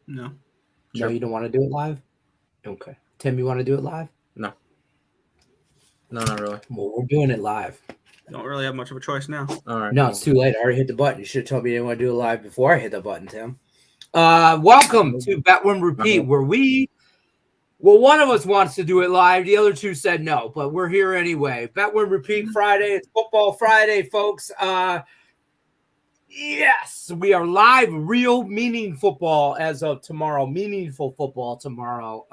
No. No, Sure. you don't want to do it live? Okay. Tim, you want to do it live? No, not really. Well, we're doing it live. Don't really have much of a choice now. All right. No, it's too late. I already hit the button. You should have told me you didn't want to do it live before I hit the button, Tim. Welcome to Bet Win Repeat, where one of us wants to do it live. The other two said no, but we're here anyway. Bet Win Repeat Friday. It's Football Friday, folks. Yes, we are live. Real meaning football as of tomorrow. Meaningful football tomorrow.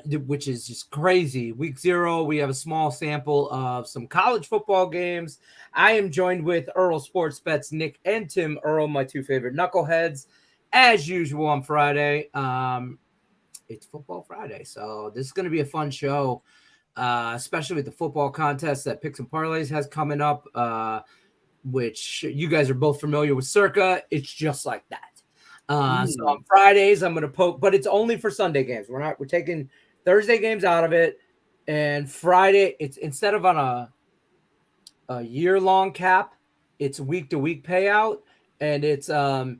Which is just crazy. Week 0, we have a small sample of some college football games. I am joined with Earl Sports Bets, Nick and Tim. Earl, my two favorite knuckleheads, as usual on Friday. It's Football Friday, so this is going to be a fun show, especially with the football contest that Picks and Parlays has coming up, which you guys are both familiar with. Circa, it's just like that. So on Fridays, I'm going to poke, but it's only for Sunday games. We're taking Thursday games out of it. And Friday, it's instead of on a year-long cap, it's week-to-week payout. And it's in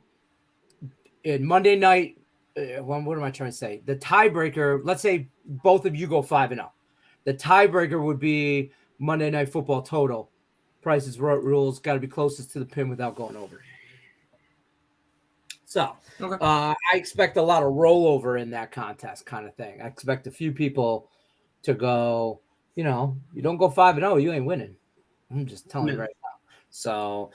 Monday night. What am I trying to say? The tiebreaker, let's say both of you go 5-0. The tiebreaker would be Monday Night Football total. Prices rules, got to be closest to the pin without going over. So I expect a lot of rollover in that contest kind of thing. I expect a few people to go, you don't go 5-0, you ain't winning. I'm just telling you right now. So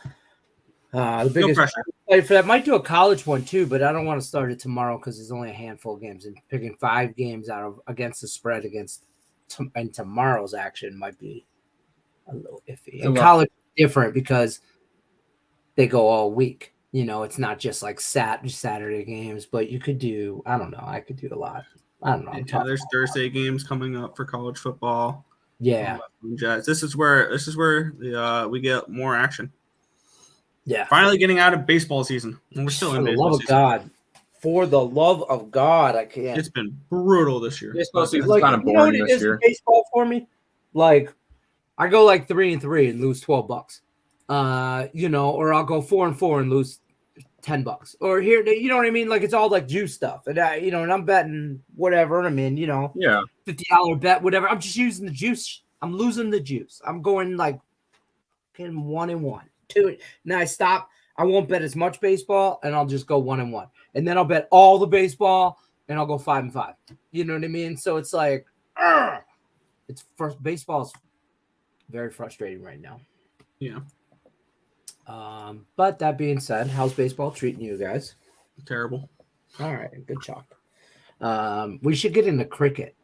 the biggest play for that might do a college one too, but I don't want to start it tomorrow because there's only a handful of games, and picking 5 games out of against the spread and tomorrow's action might be a little iffy. And college is different because they go all week. It's not just like Saturday games, but you could do, I don't know. I could do a lot. I don't know. Yeah, there's Thursday games coming up for college football. Yeah. This is where we get more action. Yeah. Finally getting out of baseball season. And we're still in baseball season. For the love of God, I can't. It's been brutal this year. Baseball season's kind of boring this year. Baseball for me, like I go like 3-3 and lose $12. Or I'll go 4-4 and lose $10, or here, you know what I mean? Like it's all like juice stuff, and and I'm betting whatever. I mean, $50 bet, whatever. I'm just using the juice. I'm losing the juice. I'm going like 1-1, 2. Now I stop. I won't bet as much baseball, and I'll just go 1-1, and then I'll bet all the baseball, and I'll go 5-5. You know what I mean? So it's like, it's first baseball's very frustrating right now. Yeah. But that being said, how's baseball treating you guys? Terrible. All right, good chalk. We should get into cricket.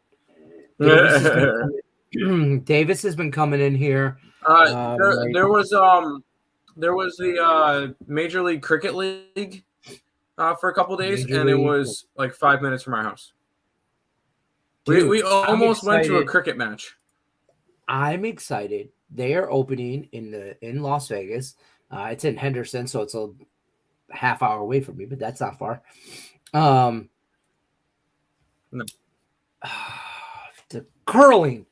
Davis has been coming in here. There was the Major League Cricket League for a couple days, and it was like 5 minutes from our house. Dude, we almost went to a cricket match. I'm excited. They are opening in Las Vegas. It's in Henderson, so it's a half hour away from me, but that's not far. No. A curling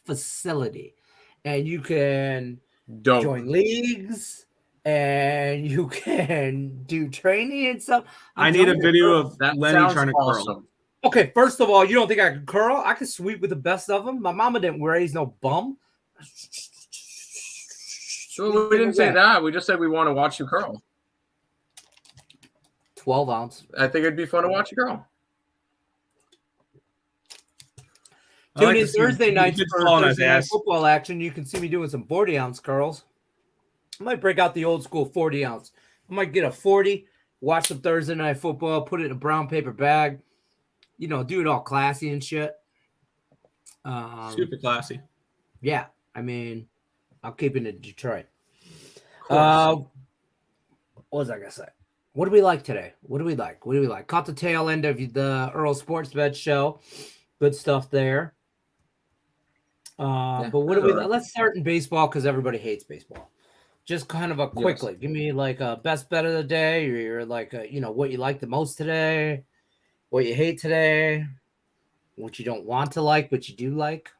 facility, and you can join leagues, and you can do training and stuff. I need a video of Lenny trying to curl. Okay, first of all, you don't think I can curl? I can sweep with the best of them. My mama didn't raise no bum. So we didn't say that. We just said we want to watch you curl. 12 ounce. I think it'd be fun to watch you curl. Tune in Thursday nights for Thursday night football action. You can see me doing some 40 ounce curls. I might break out the old school 40 ounce. I might get a 40, watch some Thursday night football, put it in a brown paper bag, do it all classy and shit. Super classy. Yeah. I mean, I'll keep it in Detroit. What was I going to say? What do we like today? What do we like? Caught the tail end of the Earl Sports Bet show. Good stuff there. But what do we like? Let's start in baseball because everybody hates baseball. Just kind of a quickly. Give me like a best bet of the day, or like what you like the most today, what you hate today, what you don't want to like, but you do like.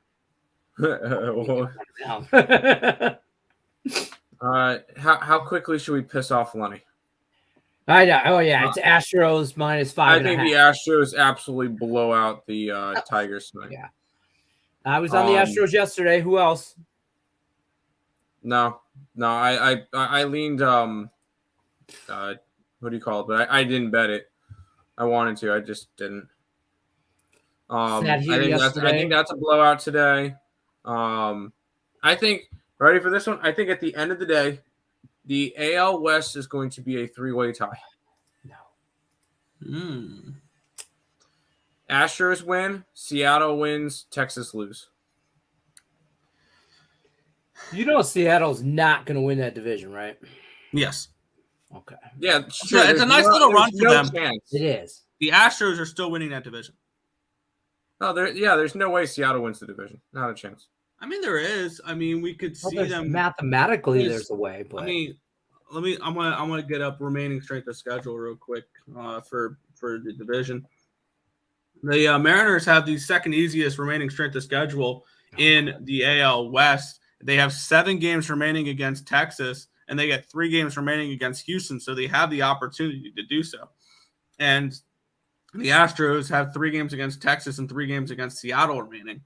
How quickly should we piss off Lenny? I know. Oh yeah, it's Astros minus 5.5. I think the Astros absolutely blow out the Tigers tonight. Yeah, I was on the Astros yesterday. Who else? No, I leaned what do you call it? But I didn't bet it. I wanted to, I just didn't. I think that's a blowout today. I think ready for this one. I think at the end of the day, the AL West is going to be a 3-way tie. No. Astros win, Seattle wins, Texas lose. You know Seattle's not going to win that division, right? Yes. Okay. Yeah, sure. It's a nice little run for them. Chance. It is. The Astros are still winning that division. No, there's no way Seattle wins the division. Not a chance. I mean, there is. I mean, we could see them mathematically. There's a way, but I'm gonna get up remaining strength of schedule real quick for the division. The Mariners have the second easiest remaining strength of schedule in the AL West. They have 7 games remaining against Texas, and they get 3 games remaining against Houston, so they have the opportunity to do so. And the Astros have 3 games against Texas and 3 games against Seattle remaining.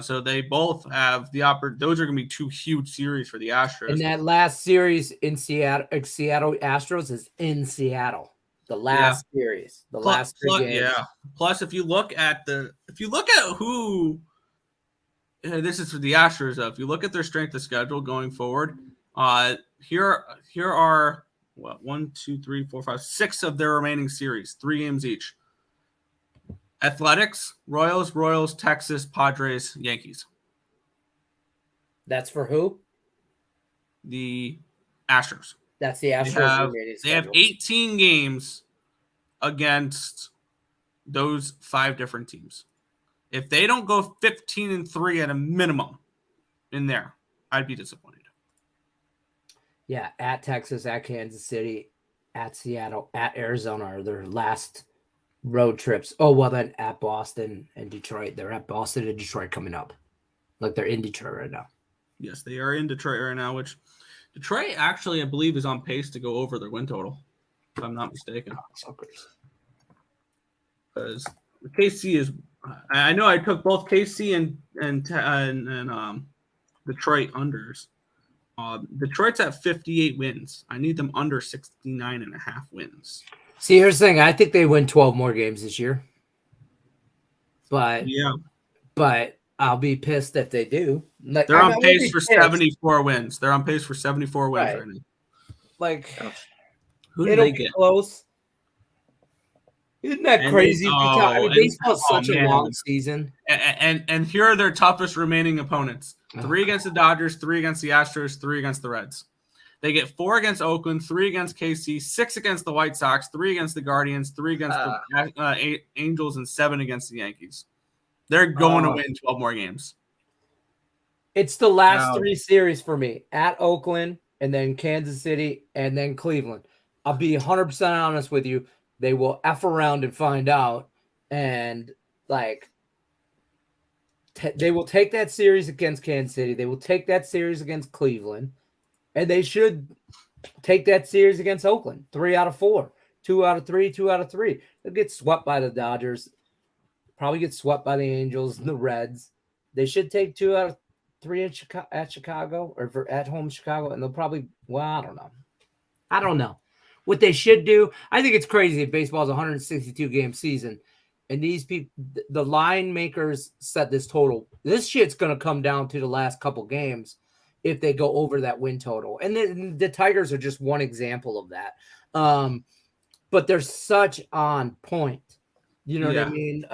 So they both have the opportunity. Those are going to be 2 huge series for the Astros. And that last series in Seattle Astros is in Seattle. The last series, the last 3 games. Yeah. Plus, if you look at who, this is for the Astros. Though, if you look at their strength of schedule going forward, here are 6 of their remaining series, 3 games each. Athletics, Royals, Texas, Padres, Yankees. That's for who? The Astros. That's the Astros. They have 18 games against those 5 different teams. If they don't go 15-3 at a minimum in there, I'd be disappointed. Yeah, at Texas, at Kansas City, at Seattle, at Arizona are their last road trips. Oh, well, then at Boston and Detroit. They're at Boston and Detroit coming up. Like they're in Detroit right now. Yes, they are in Detroit right now, which Detroit actually, I believe, is on pace to go over their win total, if I'm not mistaken. So crazy. Because KC is, I know I took both KC and Detroit unders. Detroit's at 58 wins. I need them under 69.5 wins. See, here's the thing. I think they win 12 more games this year. But I'll be pissed if they do. Like, they're on pace for 74 wins. They're on pace for 74 wins right now. Like, who did they get? Close. Isn't that crazy? Baseball's such a long season. And here are their toughest remaining opponents. 3 against the Dodgers, 3 against the Astros, 3 against the Reds. They get 4 against Oakland, 3 against KC, 6 against the White Sox, 3 against the Guardians, 3 against the Angels, and 7 against the Yankees. They're going to win 12 more games. It's the last 3 series for me. At Oakland, and then Kansas City, and then Cleveland. I'll be 100% honest with you. They will F around and find out. And, they will take that series against Kansas City. They will take that series against Cleveland. And they should take that series against Oakland. 3 out of 4. 2 out of 3, 2 out of 3. They'll get swept by the Dodgers. Probably get swept by the Angels and the Reds. They should take 2 out of 3 at Chicago or at home Chicago. And they'll probably, I don't know. What they should do, I think it's crazy if baseball's a 162-game season. And these people, the line makers set this total. This shit's going to come down to the last couple games if they go over that win total. And then the Tigers are just one example of that. But they're such on point. You know what I mean?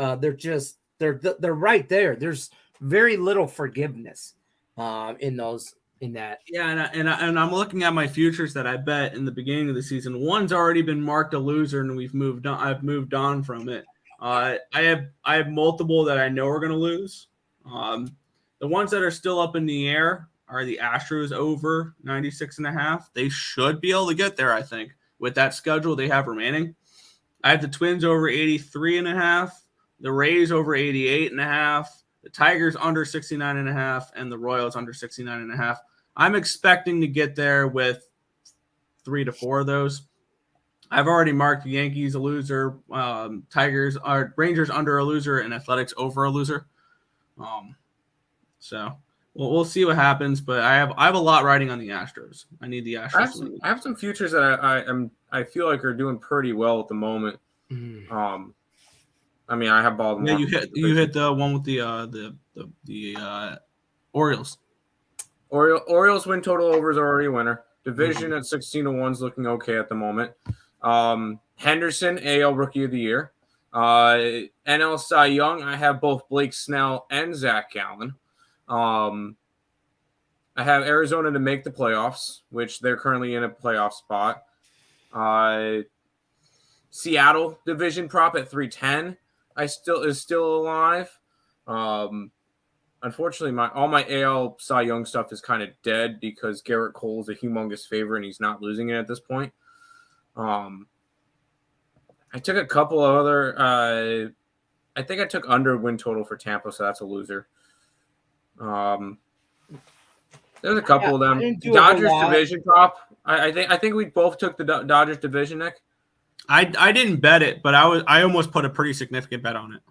They're right there. There's very little forgiveness in that. Yeah, and I'm looking at my futures that I bet in the beginning of the season. One's already been marked a loser, and we've moved on. I've moved on from it. I have multiple that I know are going to lose. The ones that are still up in the air are the Astros over 96.5. They should be able to get there, I think, with that schedule they have remaining. I have the Twins over 83.5, the Rays over 88.5, the Tigers under 69.5, and the Royals under 69.5. I'm expecting to get there with 3 to 4 of those. I've already marked the Yankees a loser, Rangers under a loser, and Athletics over a loser. So we'll see what happens, but I have a lot riding on the Astros. I need the Astros. I have some futures that I feel like are doing pretty well at the moment. I mean, I have Baltimore. Yeah, you hit the one with the Orioles. Orioles win total over is already a winner. Division at 16-1 is looking okay at the moment. Henderson, AL Rookie of the Year. NL Cy Young, I have both Blake Snell and Zach Gallen. I have Arizona to make the playoffs, which they're currently in a playoff spot. Seattle division prop at 310 is still alive. Unfortunately, all my AL Cy Young stuff is kind of dead because Garrett Cole is a humongous favorite and he's not losing it at this point. I took a couple of other. I think I took under win total for Tampa, so that's a loser. There's a couple of them. Dodgers division prop. I think we both took the Dodgers division, Nick. I didn't bet it, but I almost put a pretty significant bet on it.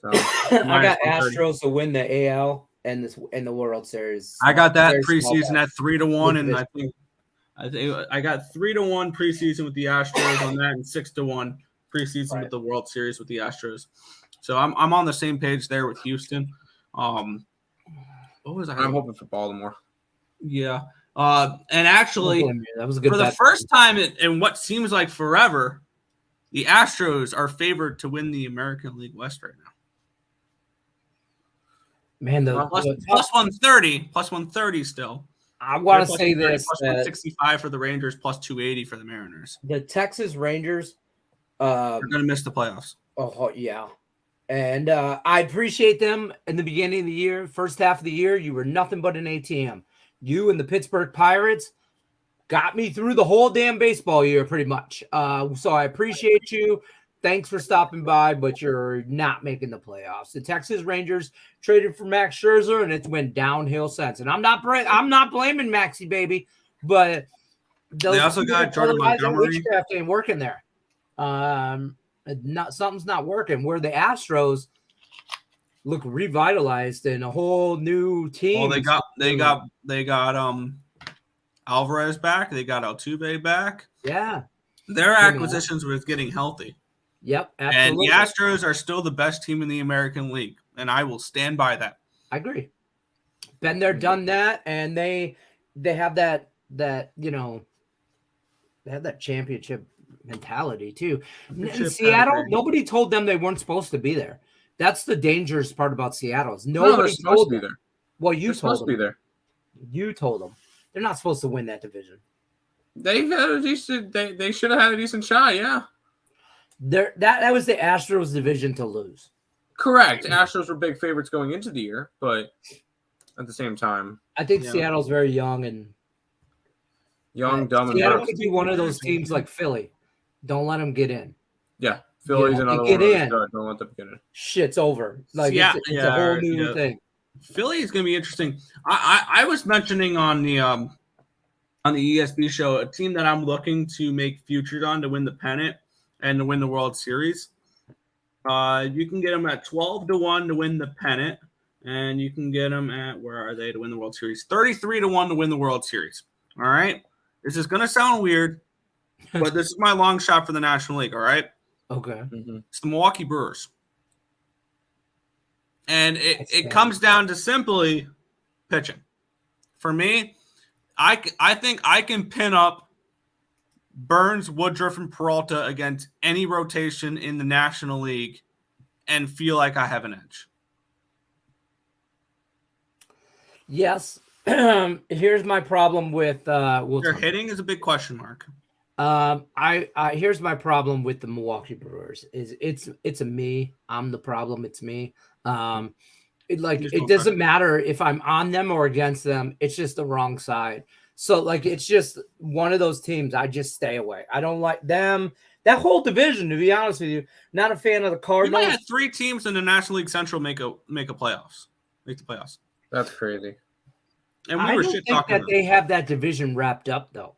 So, I got Astros to win the AL and the World Series. I got that preseason at 3-1, and I think I got 3-1 preseason with the Astros on that, and 6-1 preseason with the World Series with the Astros. So I'm on the same page there with Houston. What was I? I'm hoping for Baltimore. Yeah. And actually, that was a good for the first time in what seems like forever, the Astros are favored to win the American League West right now. Man, plus 130, plus 130 still. I want to say this: plus 165 for the Rangers, plus 280 for the Mariners. The Texas Rangers are going to miss the playoffs. Oh yeah, and I appreciate them in the beginning of the year, first half of the year. You were nothing but an ATM. You and the Pittsburgh Pirates got me through the whole damn baseball year, pretty much. So I appreciate you. Thanks for stopping by, but you're not making the playoffs. The Texas Rangers traded for Max Scherzer, and it's went downhill since. And I'm not blaming Maxie, baby, but they also got Jordan Montgomery. Witchcraft ain't working there. Something's not working. Where the Astros look revitalized and a whole new team. Well, they got Alvarez back. They got Altuve back. Yeah, their acquisitions were getting healthy. Yep, absolutely. And the Astros are still the best team in the American League, and I will stand by that. I agree. Been there, done that, and they have that they have that championship mentality too. In Seattle, nobody told them they weren't supposed to be there. That's the dangerous part about Seattle. Nobody told them. There. Well, you told them. Be there. You told them they're not supposed to win that division. They had a decent. They should have had a decent shot. Yeah. That was the Astros division to lose. Correct. Astros were big favorites going into the year, but at the same time, I think Seattle's very young and dumb. Seattle could be one of those teams like Philly. Don't let them get in. Yeah, Philly's another one. Don't let them get in. Shit's over. Like it's a whole new thing. Philly is going to be interesting. I was mentioning on the ESB show a team that I'm looking to make futures on to win the pennant and to win the World Series. You can get them at 12-1 to win the pennant, and you can get them at, where are they to win the World Series? 33-1 to win the World Series. All right? This is going to sound weird, but this is my long shot for the National League, all right? Okay. It's the Milwaukee Brewers. And it comes down to simply pitching. For me, I think I can pin up Burns, Woodruff, and Peralta against any rotation in the National League and feel like I have an edge. Yes. Here's my problem with their hitting is a big question mark. Here's my problem with the Milwaukee Brewers is it's a me. I'm the problem. It's me. It doesn't matter if I'm on them or against them. It's just the wrong side. So it's just one of those teams. I just stay away. I don't like them. That whole division, to be honest with you, not a fan of the Cardinals. You might have 3 teams in the National League Central make the playoffs. That's crazy. And I don't think that they have that division wrapped up, though.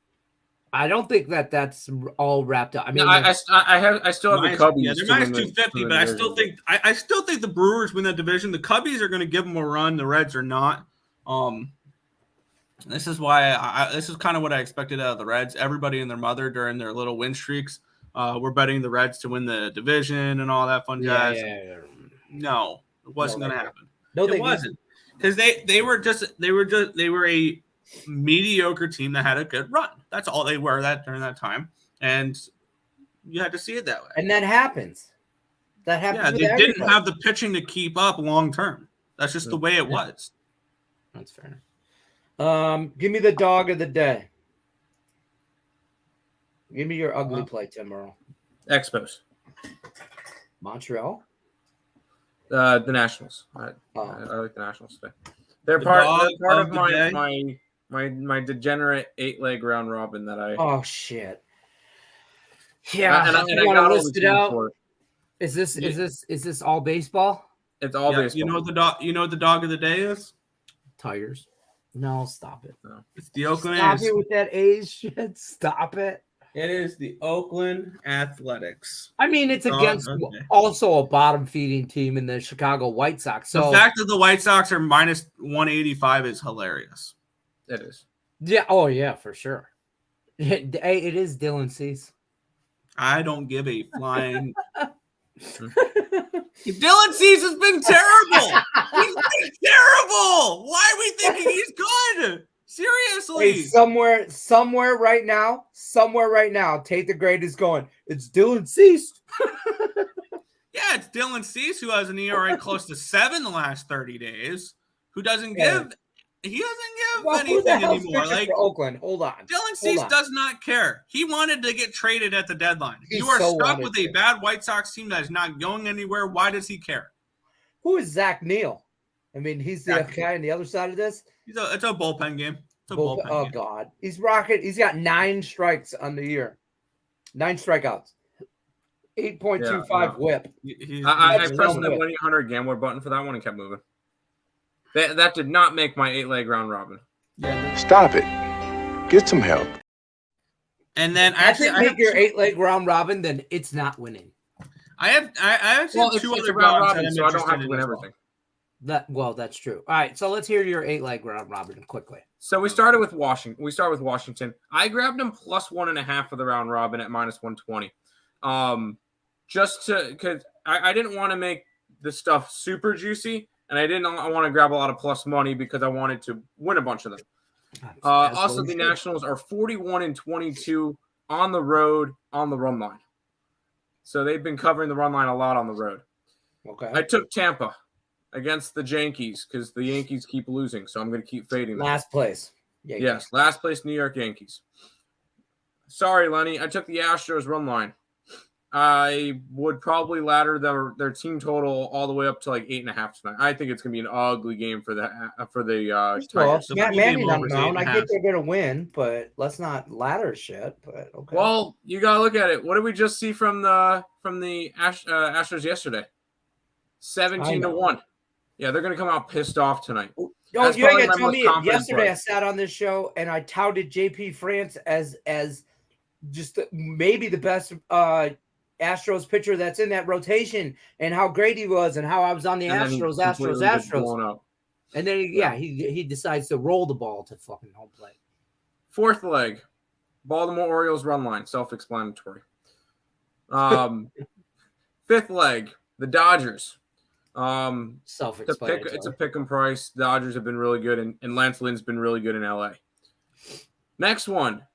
I don't think that's all wrapped up. I mean, no, I still have the Cubbies. Yeah, they're minus 250, but I still think the Brewers win that division. The Cubbies are going to give them a run. The Reds are not. This is why this is kind of what I expected out of the Reds. Everybody and their mother during their little win streaks were betting the Reds to win the division and all that fun jazz. Yeah. No, it wasn't going to happen. No, it wasn't, because they were a mediocre team that had a good run. That's all they were during that time, and you had to see it that way. And that happens. That happens. Yeah, they didn't have the pitching to keep up long term. That's just the way it was. That's fair. Give me the dog of the day. Give me your ugly play, Tim Earl. Expos. Montreal. The Nationals. I like the Nationals today. They're part of my degenerate 8-leg round robin that I. Oh shit. Yeah, and I want to list it out. Is this all baseball? It's all baseball. You know what the dog of the day is? Tigers. No, stop it. No. It's the Oakland Stop A's. it with that A's shit. Stop it. It is the Oakland Athletics. I mean, it's against also a bottom-feeding team in the Chicago White Sox. So the fact that the White Sox are minus 185 is hilarious. It is. Yeah. Oh, yeah, for sure. It is Dylan Cease. I don't give a flying. Dylan Cease has been terrible. He's been terrible. Why are we thinking he's good? Seriously. Hey, somewhere right now, Tate the Great is going, it's Dylan Cease. Yeah, it's Dylan Cease, who has an ERA close to 7 the last 30 days, who doesn't give anything anymore. Like for Oakland, hold on. Dylan Cease does not care. He wanted to get traded at the deadline. You are stuck with a bad White Sox team that is not going anywhere. Why does he care? Who is Zach Neal? I mean, he's the guy on the other side of this. It's a bullpen game. Oh God, he's rocking. He's got 9 strikes on the year, 9 strikeouts, 8.25 whip. I pressed the 1-800 gambler button for that one and kept moving. That did not make my 8-leg round robin. Stop it. Get some help. And then I make your 8-leg round robin, then it's not winning. I have two other round robin, so I don't have to win everything. That's true. All right, so let's hear your 8-leg round robin quickly. So we started with Washington. I grabbed them plus 1.5 for the round robin at minus 120. Just because I didn't want to make the stuff super juicy, and I want to grab a lot of plus money because I wanted to win a bunch of them. Also, the Nationals are 41-22 on the road on the run line. So they've been covering the run line a lot on the road. Okay. I took Tampa against the Yankees because the Yankees keep losing, so I'm going to keep fading them. Last place. Yankees. Yes, last place New York Yankees. Sorry, Lenny. I took the Astros run line. I would probably ladder their team total all the way up to like 8.5 tonight. I think it's going to be an ugly game for the Tigers. Matt Manning on the mound. I get they're going to win, but let's not ladder shit. But okay. Well, you got to look at it. What did we just see from the Astros yesterday? 17-1. Yeah, they're going to come out pissed off tonight. You ain't going to tell me yesterday I sat on this show and I touted JP France as just maybe the best Astros pitcher that's in that rotation and how great he was and how I was on the Astros. And then, he decides to roll the ball to fucking home plate. 4th leg, Baltimore Orioles run line, self-explanatory. 5th leg, the Dodgers. Self-explanatory. It's a pick 'em price. The Dodgers have been really good, and Lance Lynn's been really good in LA. Next one,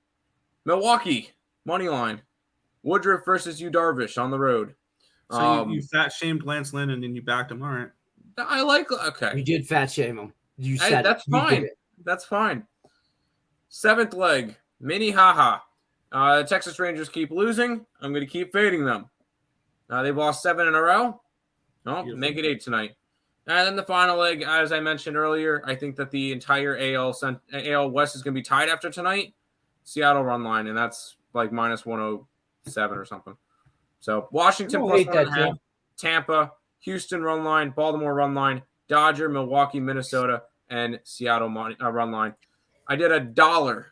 Milwaukee money line, Woodruff versus Yu Darvish on the road. So you fat shamed Lance Lynn and then you backed him. All right. Okay. You did fat shame him. You said that's fine. That's fine. 7th leg, Minnehaha. The Texas Rangers keep losing. I'm going to keep fading them. They've lost 7 in a row. No, make it 8 tonight. And then the final leg, as I mentioned earlier, I think that the entire AL West is going to be tied after tonight. Seattle run line, and that's like minus 107 or something. So Washington plus 1.5, Tampa, Houston run line, Baltimore run line, Dodger, Milwaukee, Minnesota, and Seattle run line. I did $1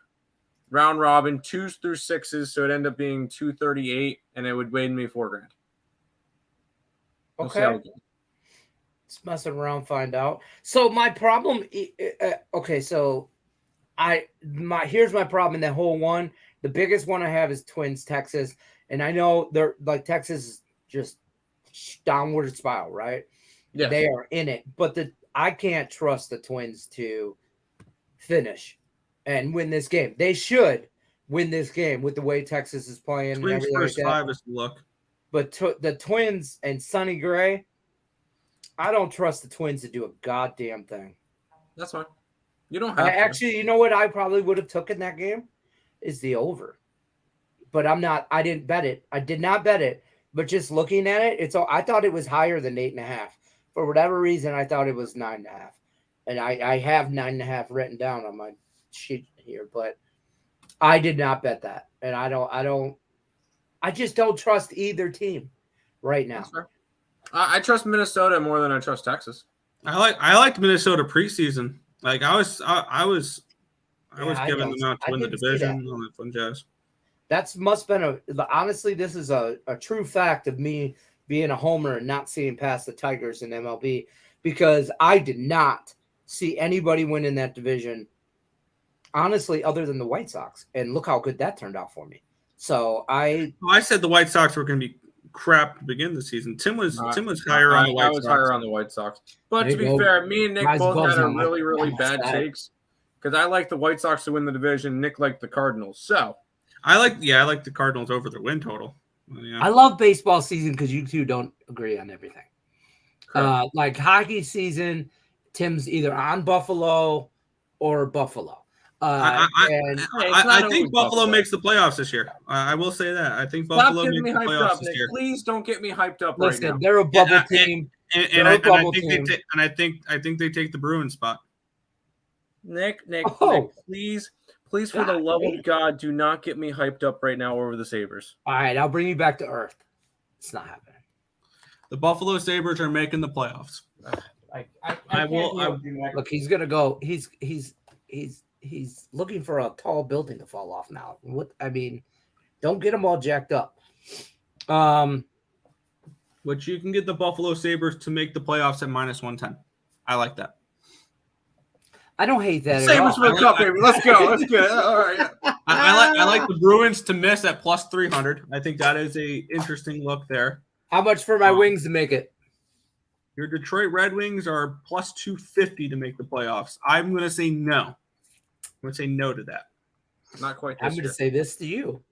round robin, 2s through 6s, so it ended up being 238, and it would win me $4,000. Okay. Let's mess around, find out. So my problem, okay, so here's my problem in that whole one. The biggest one I have is Twins, Texas, and I know they're like Texas is just downward spiral, right? Yeah, they are in it, but I can't trust the Twins to finish and win this game. They should win this game with the way Texas is playing. Twins and everything first like that. 5 is the look. But the Twins and Sonny Gray, I don't trust the Twins to do a goddamn thing. That's fine. You don't have to. Actually, you know what I probably would have took in that game is the over. But I didn't bet it. I did not bet it. But just looking at it, I thought it was higher than 8.5. For whatever reason, I thought it was 9.5. And I have 9.5 written down on my sheet here, but I did not bet that. And I just don't trust either team right now. I trust Minnesota more than I trust Texas. I liked Minnesota preseason. Like I was giving them out to win the division on that fun jazz. That's must been honestly, this is a true fact of me being a homer and not seeing past the Tigers in MLB, because I did not see anybody win in that division, honestly, other than the White Sox. And look how good that turned out for me. So I said the White Sox were going to be crap to begin the season. Tim was higher on the White Sox. I was higher on the White Sox. But to be fair, me and Nick both had a really bad takes, because I like the White Sox to win the division. Nick liked the Cardinals. So I like the Cardinals over their win total. Yeah. I love baseball season because you two don't agree on everything. Like hockey season, Tim's either on Buffalo or Buffalo. I think Buffalo makes the playoffs this year. I will say that. I think Buffalo makes the playoffs this year. Please don't get me hyped up right now. Listen, they're a bubble team. I think they take the Bruins spot. Nick, please, for the love of God, do not get me hyped up right now over the Sabres. All right, I'll bring you back to earth. It's not happening. The Buffalo Sabres are making the playoffs. I will. Look, he's gonna go. He's looking for a tall building to fall off now. Don't get them all jacked up. But you can get the Buffalo Sabres to make the playoffs at -110. I like that. I don't hate that. Sabres for the cup, baby. Let's go. Let's get it. All right. I like the Bruins to miss at +300. I think that is a interesting look there. How much for my Wings to make it? Your Detroit Red Wings are +250 to make the playoffs. I'm going to say no. I'm going to say no to that. Not quite. I'm going to say this to you.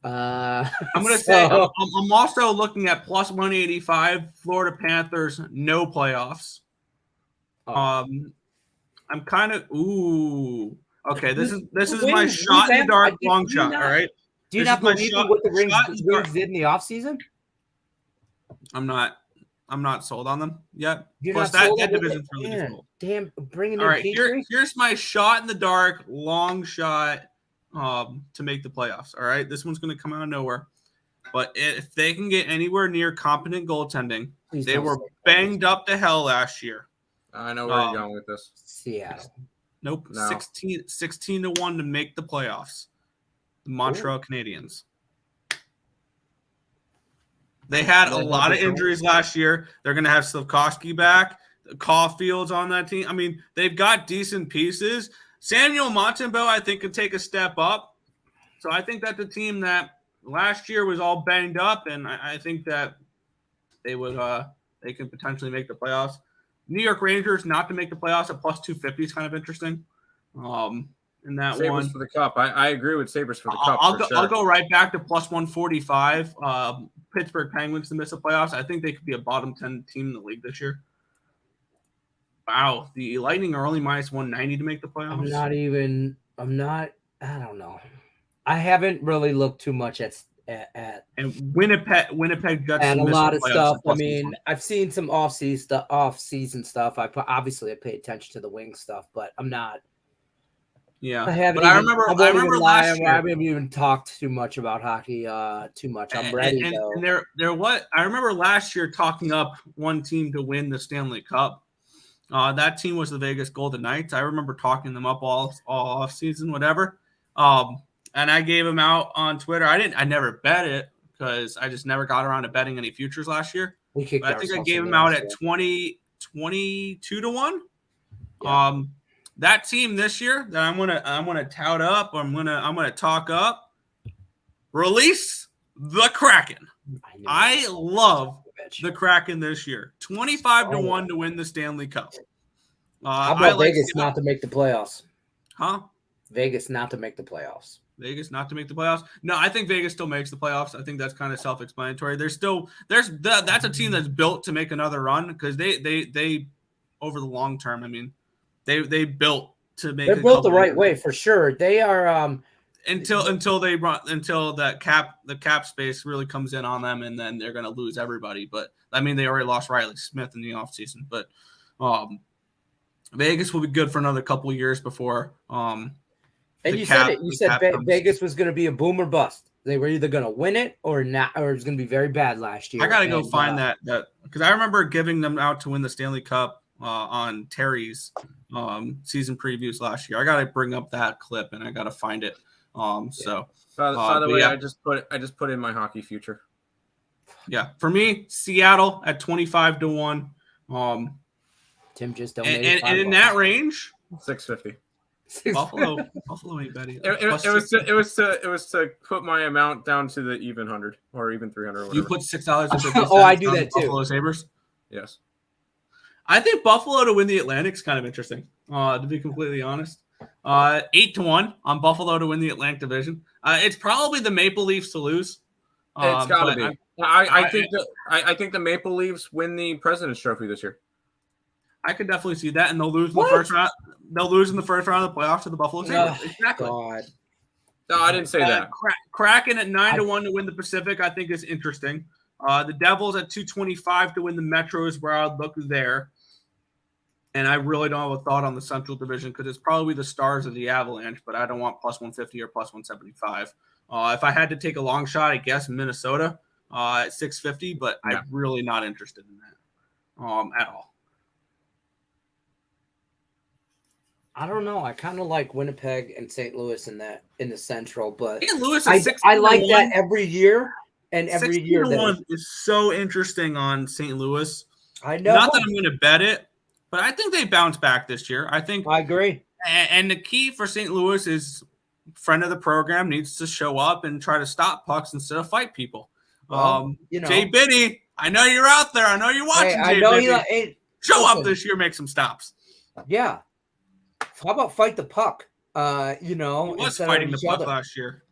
I'm going to say I'm also looking at +185. Florida Panthers, no playoffs. I'm kind of okay. This is my shot in the dark long shot. All right. Do you not believe in what the Wings did in the offseason? I'm not sold on them yet. Plus that division's really difficult. Damn, bringing in. All right, here's my shot in the dark long shot to make the playoffs. All right, this one's going to come out of nowhere, but if they can get anywhere near competent goaltending, they were banged up to hell last year. I know where you're going with this. Seattle. Nope. No. 16-1 to make the playoffs. The Montreal Canadiens. They had a lot of injuries last year. They're going to have Slafkovsky back. Caulfield's on that team. I mean, they've got decent pieces. Samuel Montembeau, I think, could take a step up. So I think that's a team that last year was all banged up, and I think that they can potentially make the playoffs. New York Rangers not to make the playoffs at +250 is kind of interesting. In that Sabres one for the cup. I agree with Sabres for the cup. I'll go right back to +145. Pittsburgh Penguins to miss the playoffs. I think they could be a bottom 10 team in the league this year. Wow, the Lightning are only -190 to make the playoffs. I don't know. I haven't really looked too much at and Winnipeg Jets and a lot of stuff. I mean, I've seen some off-season stuff. I pay attention to the Wings stuff, but I'm not. Yeah, I remember last year. I haven't even talked too much about hockey. Too much. I'm ready though. And I remember last year talking up one team to win the Stanley Cup. That team was the Vegas Golden Knights. I remember talking them up all off season, whatever. And and I gave him out on Twitter. I never bet it because I just never got around to betting any futures last year. I think I gave him out at 22 to 1. Yeah. That team this year that I'm gonna tout up, I'm gonna talk up. Release the Kraken. I love the Kraken this year. 25 to 1 to win the Stanley Cup. How about Vegas not to make the playoffs? Huh? Vegas not to make the playoffs. Vegas not to make the playoffs. No, I think Vegas still makes the playoffs. I think that's kind of self-explanatory. That's a team that's built to make another run because they over the long term. I mean, they built to make. They're built the right way for sure. They are until the cap space really comes in on them, and then they're going to lose everybody. But I mean, they already lost Riley Smith in the offseason. But Vegas will be good for another couple of years before. And you said it. You said Vegas was going to be a boom or bust. They were either going to win it or not, or it was going to be very bad last year. I got to go find that because I remember giving them out to win the Stanley Cup on Terry's season previews last year. I got to bring up that clip and I got to find it. So by the way, yeah. I just put in my hockey future. Yeah, for me, Seattle at 25 to 1. Tim just donated. And in that range, 650. Buffalo ain't betting. It was to put my amount down to the even 100 or even 300. Or you put $6.50. Oh, I do that too. Buffalo Sabres. Yes, I think Buffalo to win the Atlantic is kind of interesting. To be completely honest, 8 to 1 on Buffalo to win the Atlantic Division. It's probably the Maple Leafs to lose. It's got to be. I think the Maple Leafs win the President's Trophy this year. I could definitely see that, and they'll lose in the first round. They'll lose in the first round of the playoffs to the Buffalo Sabres. Exactly. God. No, I didn't say that. Kraken at 9 to 1 to win the Pacific, I think is interesting. The Devils at 225 to win the Metro is where I'd look there. And I really don't have a thought on the Central Division because it's probably the Stars of the Avalanche, but I don't want plus 150 or plus 175. If I had to take a long shot, I guess Minnesota at 650, but I'm really not interested in that at all. I don't know. I kind of like Winnipeg and St. Louis in the Central, but St. Louis I like that every year, and every year that is so interesting on St. Louis. I know. Not that I'm going to bet it, but I think they bounce back this year. I agree. And the key for St. Louis is friend of the program needs to show up and try to stop pucks instead of fight people. Well, Jay Binney, I know you're out there. I know you're watching. I know show up this year, make some stops. Yeah. How about fight the puck? He was fighting the puck last year.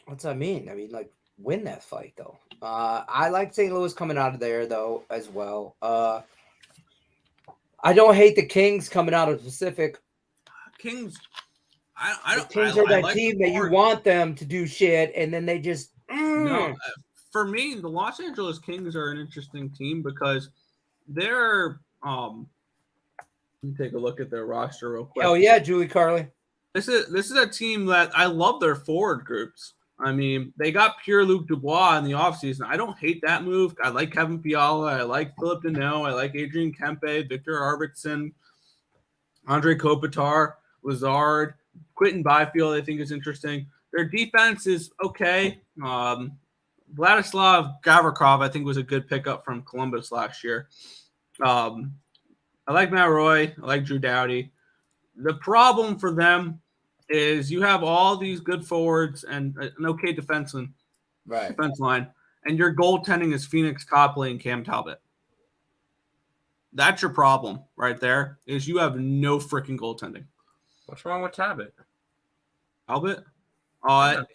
What's that mean? I mean, like, win that fight, though. I like St. Louis coming out of there, though, as well. I don't hate the Kings coming out of the Pacific. Kings, the Kings are that team that you want them to do shit, and then they just. No, for me, the Los Angeles Kings are an interesting team because they're. Let me take a look at their roster real quick. Oh yeah, Julie Carly. This is a team that I love their forward groups. I mean, they got Pierre-Luc Dubois in the offseason. I don't hate that move. I like Kevin Fiala. I like Philip Deneau. I like Adrian Kempe, Victor Arvidsson, Andre Kopitar, Lazard, Quentin Byfield, I think is interesting. Their defense is okay. Vladislav Gavrikov, I think, was a good pickup from Columbus last year. I like Matt Roy. I like Drew Doughty. The problem for them is you have all these good forwards and an okay defense line, and your goaltending is Phoenix Copley and Cam Talbot. That's your problem right there, is you have no freaking goaltending. What's wrong with Talbot? Talbot?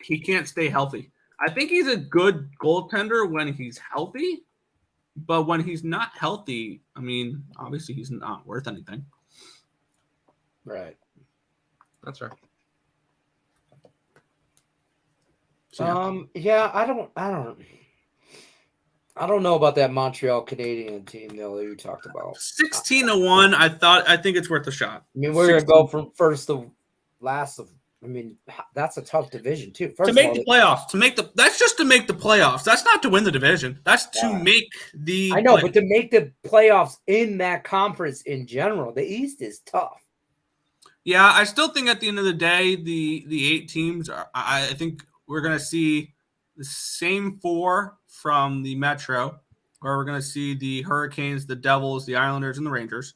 He can't stay healthy. I think he's a good goaltender when he's healthy. But when he's not healthy, I mean, obviously he's not worth anything. Right. That's right. So, yeah, I don't know about that Montreal Canadian team though that you talked about. 16 to 1. I think it's worth a shot. I mean, we're gonna go from first to last of. I mean, that's a tough division too. First to make the playoffs, that's just to make the playoffs. That's not to win the division. That's to make the. I know, but to make the playoffs in that conference in general, the East is tough. Yeah, I still think at the end of the day, the 8 teams I think we're going to see the same 4 from the Metro, or we're going to see the Hurricanes, the Devils, the Islanders, and the Rangers.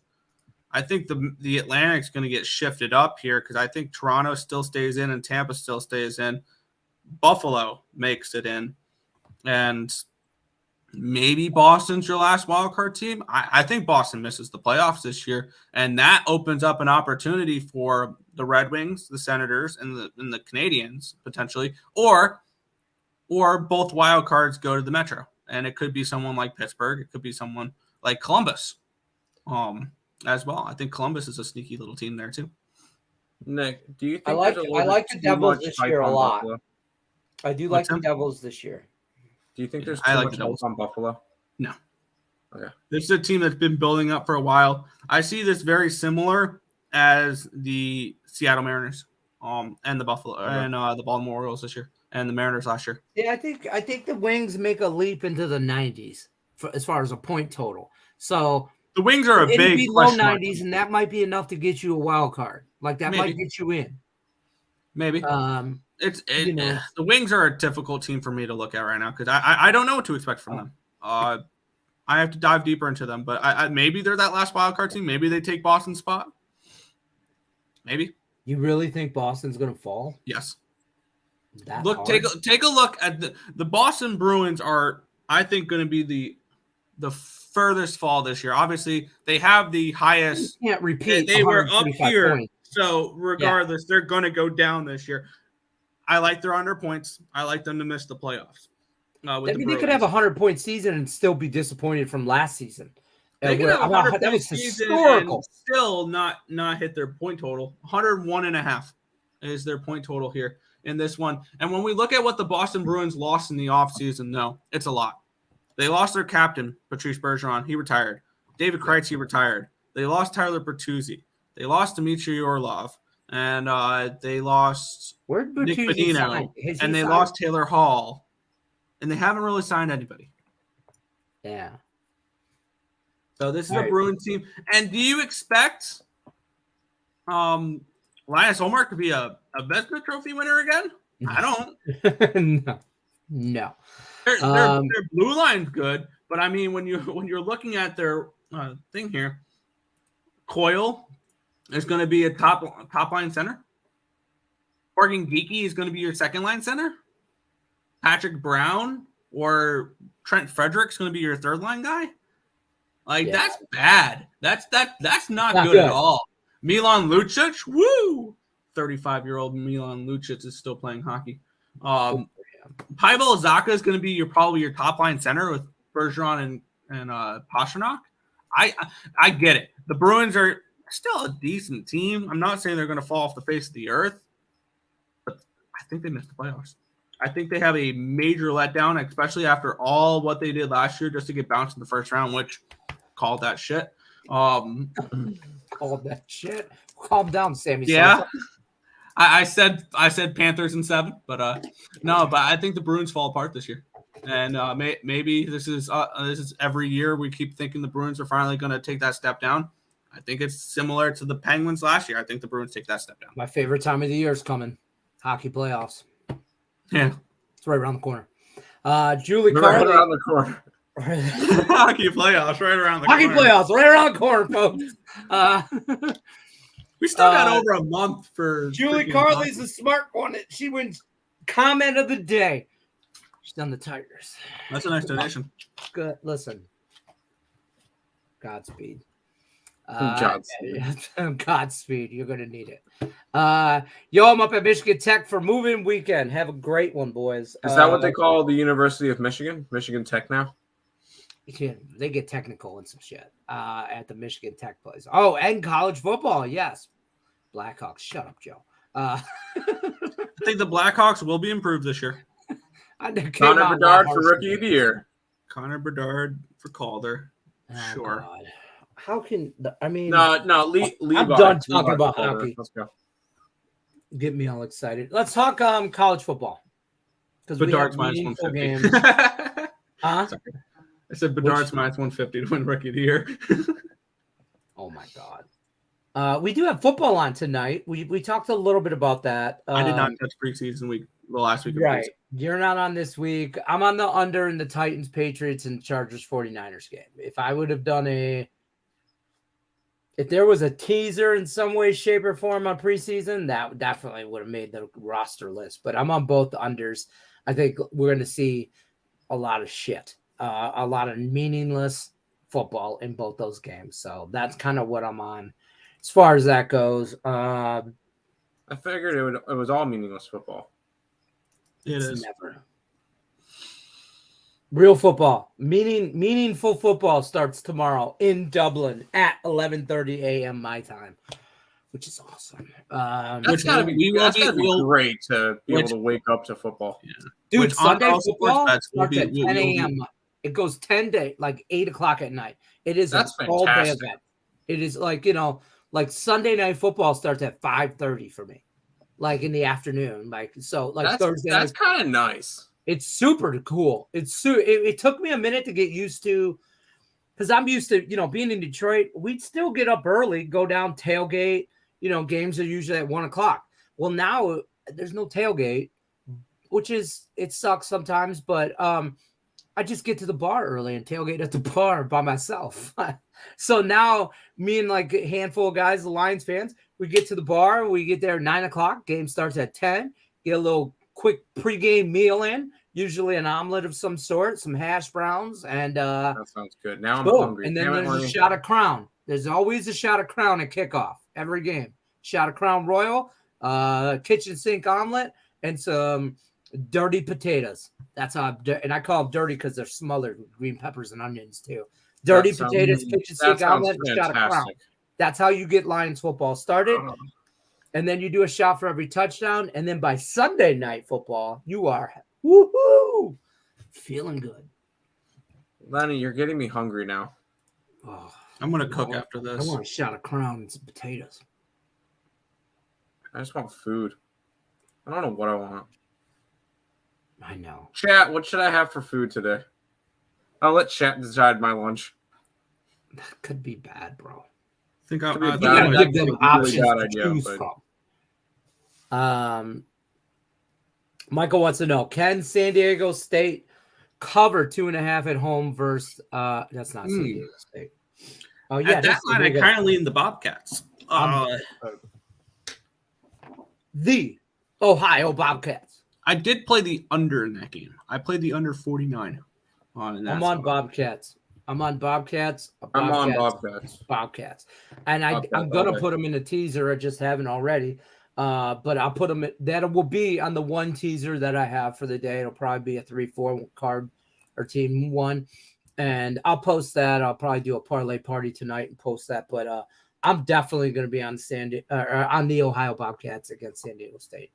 I think the Atlantic's going to get shifted up here because I think Toronto still stays in and Tampa still stays in. Buffalo makes it in, and maybe Boston's your last wildcard team. I think Boston misses the playoffs this year, and that opens up an opportunity for the Red Wings, the Senators, and the Canadiens potentially, or both wild cards go to the Metro, and it could be someone like Pittsburgh, it could be someone like Columbus, as well. I think Columbus is a sneaky little team there too. Nick, do you think I like the Devils this year a lot? Buffalo? I do like the Devils this year. Do you think there's too much hope on Buffalo? No. Okay. This is a team that's been building up for a while. I see this very similar as the Seattle Mariners, and the Buffalo and the Baltimore Orioles this year, and the Mariners last year. Yeah, I think the Wings make a leap into the 90s as far as a point total. So the Wings are a big low 90s, and that might be enough to get you a wild card. Like that might get you in. Maybe. The Wings are a difficult team for me to look at right now because I don't know what to expect from them. I have to dive deeper into them, but maybe they're that last wild card team. Maybe they take Boston's spot. Maybe. You really think Boston's going to fall? Yes. Take a look at the Boston Bruins are, I think, going to be the furthest fall this year. Obviously, they have the highest. You can't repeat. They were up here, points. So regardless, they're going to go down this year. I like their under points. I like them to miss the playoffs. They could have a 100-point season and still be disappointed from last season. They could have a 100-point season and still not hit their point total. 101.5 is their point total here in this one. And when we look at what the Boston Bruins lost in the offseason, no, it's a lot. They lost their captain, Patrice Bergeron. He retired. David Krejci retired. They lost Tyler Bertuzzi. They lost Dmitry Orlov. And they lost Nick Bonino, and they lost Taylor Hall, and they haven't really signed anybody. Yeah. So this is a Bruins team. And do you expect Linus Ullmark to be a Vezina Trophy winner again? I don't. No. Their blue line's good, but I mean when you're looking at their thing here, Coyle is going to be a top line center. Morgan Geekie is going to be your second line center. Patrick Brown or Trent Frederick's going to be your third line guy. That's bad. That's not good at all. Milan Lucic, woo! 35-year-old Milan Lucic is still playing hockey. Pavel Zacha is going to be probably your top line center with Bergeron and Pastrnak. I get it. The Bruins are still a decent team. I'm not saying they're going to fall off the face of the earth, but I think they missed the playoffs. I think they have a major letdown, especially after all what they did last year just to get bounced in the first round, which called that shit. Called that shit. Calm down, Sammy. Yeah. I said Panthers in 7, but no, but I think the Bruins fall apart this year. And maybe this is every year we keep thinking the Bruins are finally going to take that step down. I think it's similar to the Penguins last year. I think the Bruins take that step down. My favorite time of the year is coming. Hockey playoffs. Yeah. It's right around the corner. Julie Right Carly. around the corner. Hockey playoffs right around the corner. Hockey playoffs right around the corner, folks. We still got over a month for Julie Carly's a smart one. She wins comment of the day. She's done the Tigers. That's a nice donation. Good. Listen. Godspeed. Godspeed. You're going to need it. I'm up at Michigan Tech for move-in weekend. Have a great one, boys. Is that what they call the University of Michigan? Michigan Tech now? Yeah, they get technical and some shit at the Michigan Tech place. Oh, and college football. Yes. Blackhawks. Shut up, Joe. I think the Blackhawks will be improved this year. Connor Bedard for Rookie of the Year. Connor Bedard for Calder. Sure. God. How can Levi? I'm done talking about hockey. Let's go. Get me all excited. Let's talk college football. Because Bedard's minus 150. Huh? Sorry. I said Bedard's minus 150 to win Rookie of the Year. Oh my God. We do have football on tonight. We talked a little bit about that. I did not touch preseason week, the last week of right. preseason. You're not on this week. I'm on the under in the Titans, Patriots, and Chargers 49ers game. If I would have done if there was a teaser in some way, shape, or form on preseason, that definitely would have made the roster list. But I'm on both unders. I think we're going to see a lot of shit, a lot of meaningless football in both those games. So that's kind of what I'm on as far as that goes. I figured it was all meaningless football. It is never. Real football, meaningful football starts tomorrow in Dublin at 11:30 a.m. my time, which is awesome. That's gotta be great to be able to wake up to football. Yeah. Dude, Sunday football starts at 10 a.m. It goes 10 to like 8 o'clock at night. It is that's a full day event. It is like, like Sunday night football starts at 5:30 for me, like in the afternoon. Like Thursday. That's kind of nice. It's super cool. It took me a minute to get used to, because I'm used to, being in Detroit, we'd still get up early, go down, tailgate. Games are usually at 1 o'clock. Well, now there's no tailgate, it sucks sometimes, but I just get to the bar early and tailgate at the bar by myself. So now me and like a handful of guys, the Lions fans, we get to the bar, we get there at 9 o'clock, game starts at 10, get a little quick pregame meal in, usually an omelet of some sort, some hash browns, and that sounds good. Now I'm hungry. And then there's a shot of Crown. There's always a shot of Crown at kickoff every game. Shot of Crown Royal, kitchen sink omelet, and some dirty potatoes. That's how and I call them dirty because they're smothered with green peppers and onions too. Dirty potatoes, kitchen sink omelet, and shot of Crown. That's how you get Lions football started. And then you do a shot for every touchdown. And then by Sunday night football, you are feeling good. Lenny, you're getting me hungry now. Oh, I'm going to cook after this. I want a shot of Crown and some potatoes. I just want food. I don't know what I want. I know. Chat, what should I have for food today? I'll let chat decide my lunch. That could be bad, bro. You gotta give them options to choose from. Michael wants to know: can San Diego State cover 2.5 at home versus? That's not San Diego State. Oh yeah, at that line I currently in the Bobcats. The Ohio Bobcats. I did play the under in that game. I played the under 49. I'm on Bobcats. I'm on Bobcats. Bobcats. And I'm going to put them in a teaser. I just haven't already. But I'll put them – that will be on the one teaser that I have for the day. It'll probably be a 3-4 card or team one. And I'll post that. I'll probably do a parlay party tonight and post that. But I'm definitely going to be on the Ohio Bobcats against San Diego State.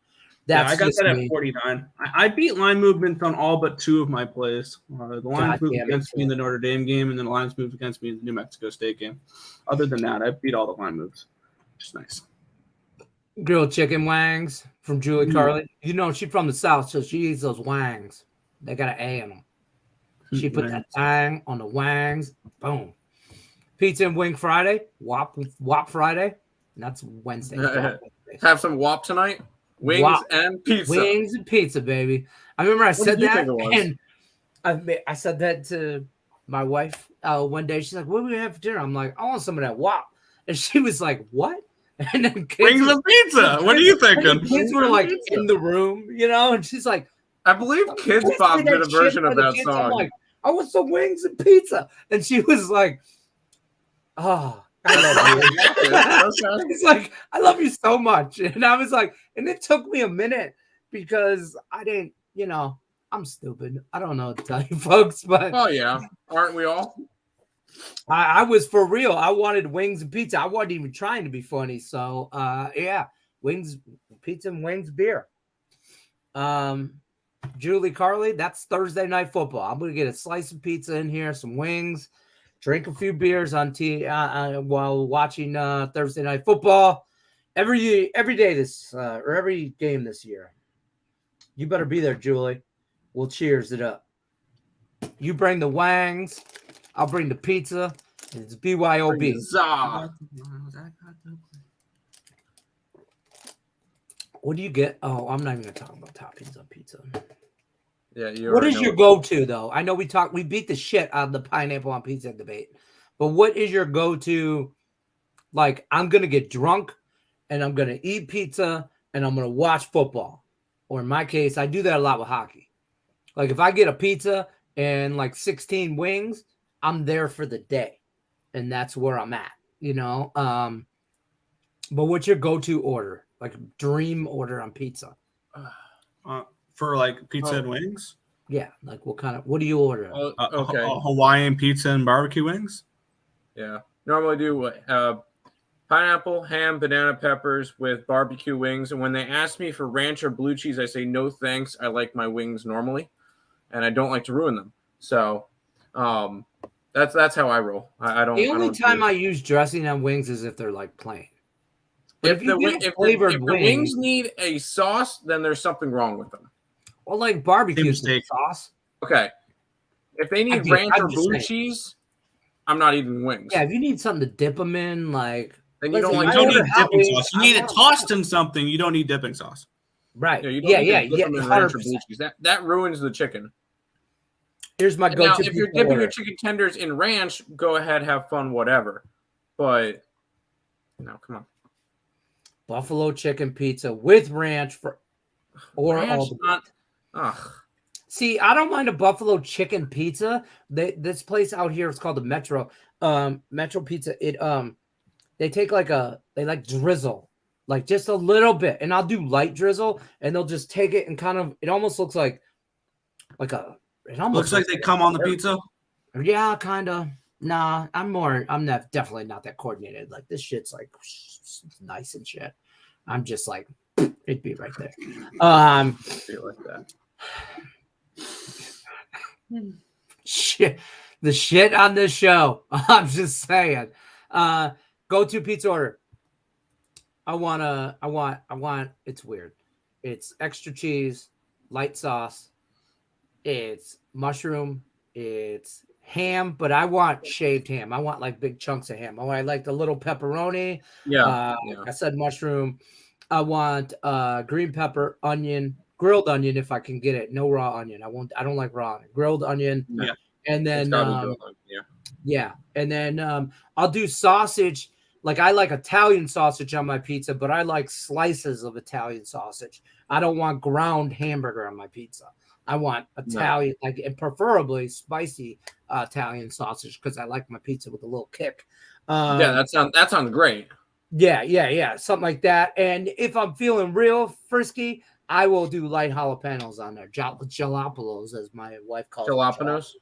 I got that at 49. I beat line movements on all but 2 of my plays. The Lions moved against me in the Notre Dame game, and then the Lions moved against me in the New Mexico State game. Other than that, I beat all the line moves. Just nice. Grilled chicken wangs from Julie Carly. She's from the South, so she eats those wangs. They got an A in them. She put that tang on the wangs. Boom. Pizza and Wing Friday. Wop Friday. And that's Wednesday. Have some wop tonight. Wings and pizza. Wings and pizza, baby. I remember I said that, and I said that to my wife one day. She's like, "What do we have for dinner?" I'm like, "I want some of that wop," and she was like, "What?" And then wings and pizza. What are you thinking? Kids were like in the room, and she's like, "I believe Kids Bop did a version of that song." I'm like, "I want some wings and pizza," and she was like, "Oh." I love you. He's like, I love you so much. And I was like, and it took me a minute because I didn't, I'm stupid. I don't know what to tell you folks, but oh yeah, aren't we all? I was for real. I wanted wings and pizza. I wasn't even trying to be funny. So wings, pizza and wings, beer. Julie Carly, that's Thursday night football. I'm gonna get a slice of pizza in here, some wings. Drink a few beers on while watching Thursday night football every day or every game this year. You better be there, Julie. We'll cheers it up. You bring the wangs, I'll bring the pizza. It's BYOB. What do you get? Oh, I'm not even gonna talk about toppings on pizza. Yeah, what is your go-to though? I know we beat the shit out of the pineapple on pizza debate, but what is your go-to? Like, I'm gonna get drunk and I'm gonna eat pizza and I'm gonna watch football. Or in my case, I do that a lot with hockey. Like, if I get a pizza and like 16 wings, I'm there for the day, and that's where I'm at. But what's your go-to order? Like, dream order on pizza? For like pizza and wings? Yeah, like what do you order? Okay. Hawaiian pizza and barbecue wings? Yeah. Normally do pineapple, ham, banana peppers with barbecue wings. And when they ask me for ranch or blue cheese, I say no thanks. I like my wings normally, and I don't like to ruin them. So that's how I roll. I don't. The only time I do use dressing on wings is if they're like plain. But if the wings need a sauce, then there's something wrong with them. Well, like barbecue sauce. Okay. If they need ranch or blue cheese, I'm not eating wings. Yeah, if you need something to dip them in, like then you don't need dipping sauce. You need it tossed in something. You don't need dipping sauce. Right. Yeah. Ranch or blue cheese. That ruins the chicken. Here's my go-to. Now, if you're dipping your chicken tenders in ranch, go ahead, have fun, whatever. But no, come on. Buffalo chicken pizza with ranch all the See, I don't mind a buffalo chicken pizza. This place out here is called the Metro. Metro Pizza. They take they drizzle, like just a little bit, and I'll do light drizzle, and they'll just take it and it almost looks like it almost looks like they come on the pizza. Yeah, kind of. Nah, I'm definitely not that coordinated. Like, this shit's like nice and shit. I'm just like, it'd be right there. I feel like that. Shit, the shit on this show. I'm just saying. Go-to pizza order. I want. It's weird. It's extra cheese, light sauce. It's mushroom. It's ham, but I want shaved ham. I want like big chunks of ham. I like the little pepperoni. Yeah. I said mushroom. I want green pepper, onion, grilled onion if I can get it. No raw onion. I don't like raw onion. Grilled onion. Yeah. And then and then I'll do sausage. Like, I like Italian sausage on my pizza, but I like slices of Italian sausage. I don't want ground hamburger on my pizza. I want Italian, and preferably spicy Italian sausage, because I like my pizza with a little kick. That sounds great. Yeah, something like that. And if I'm feeling real frisky, I will do light jalapenos on there, jalapenos, as my wife calls jalapenos.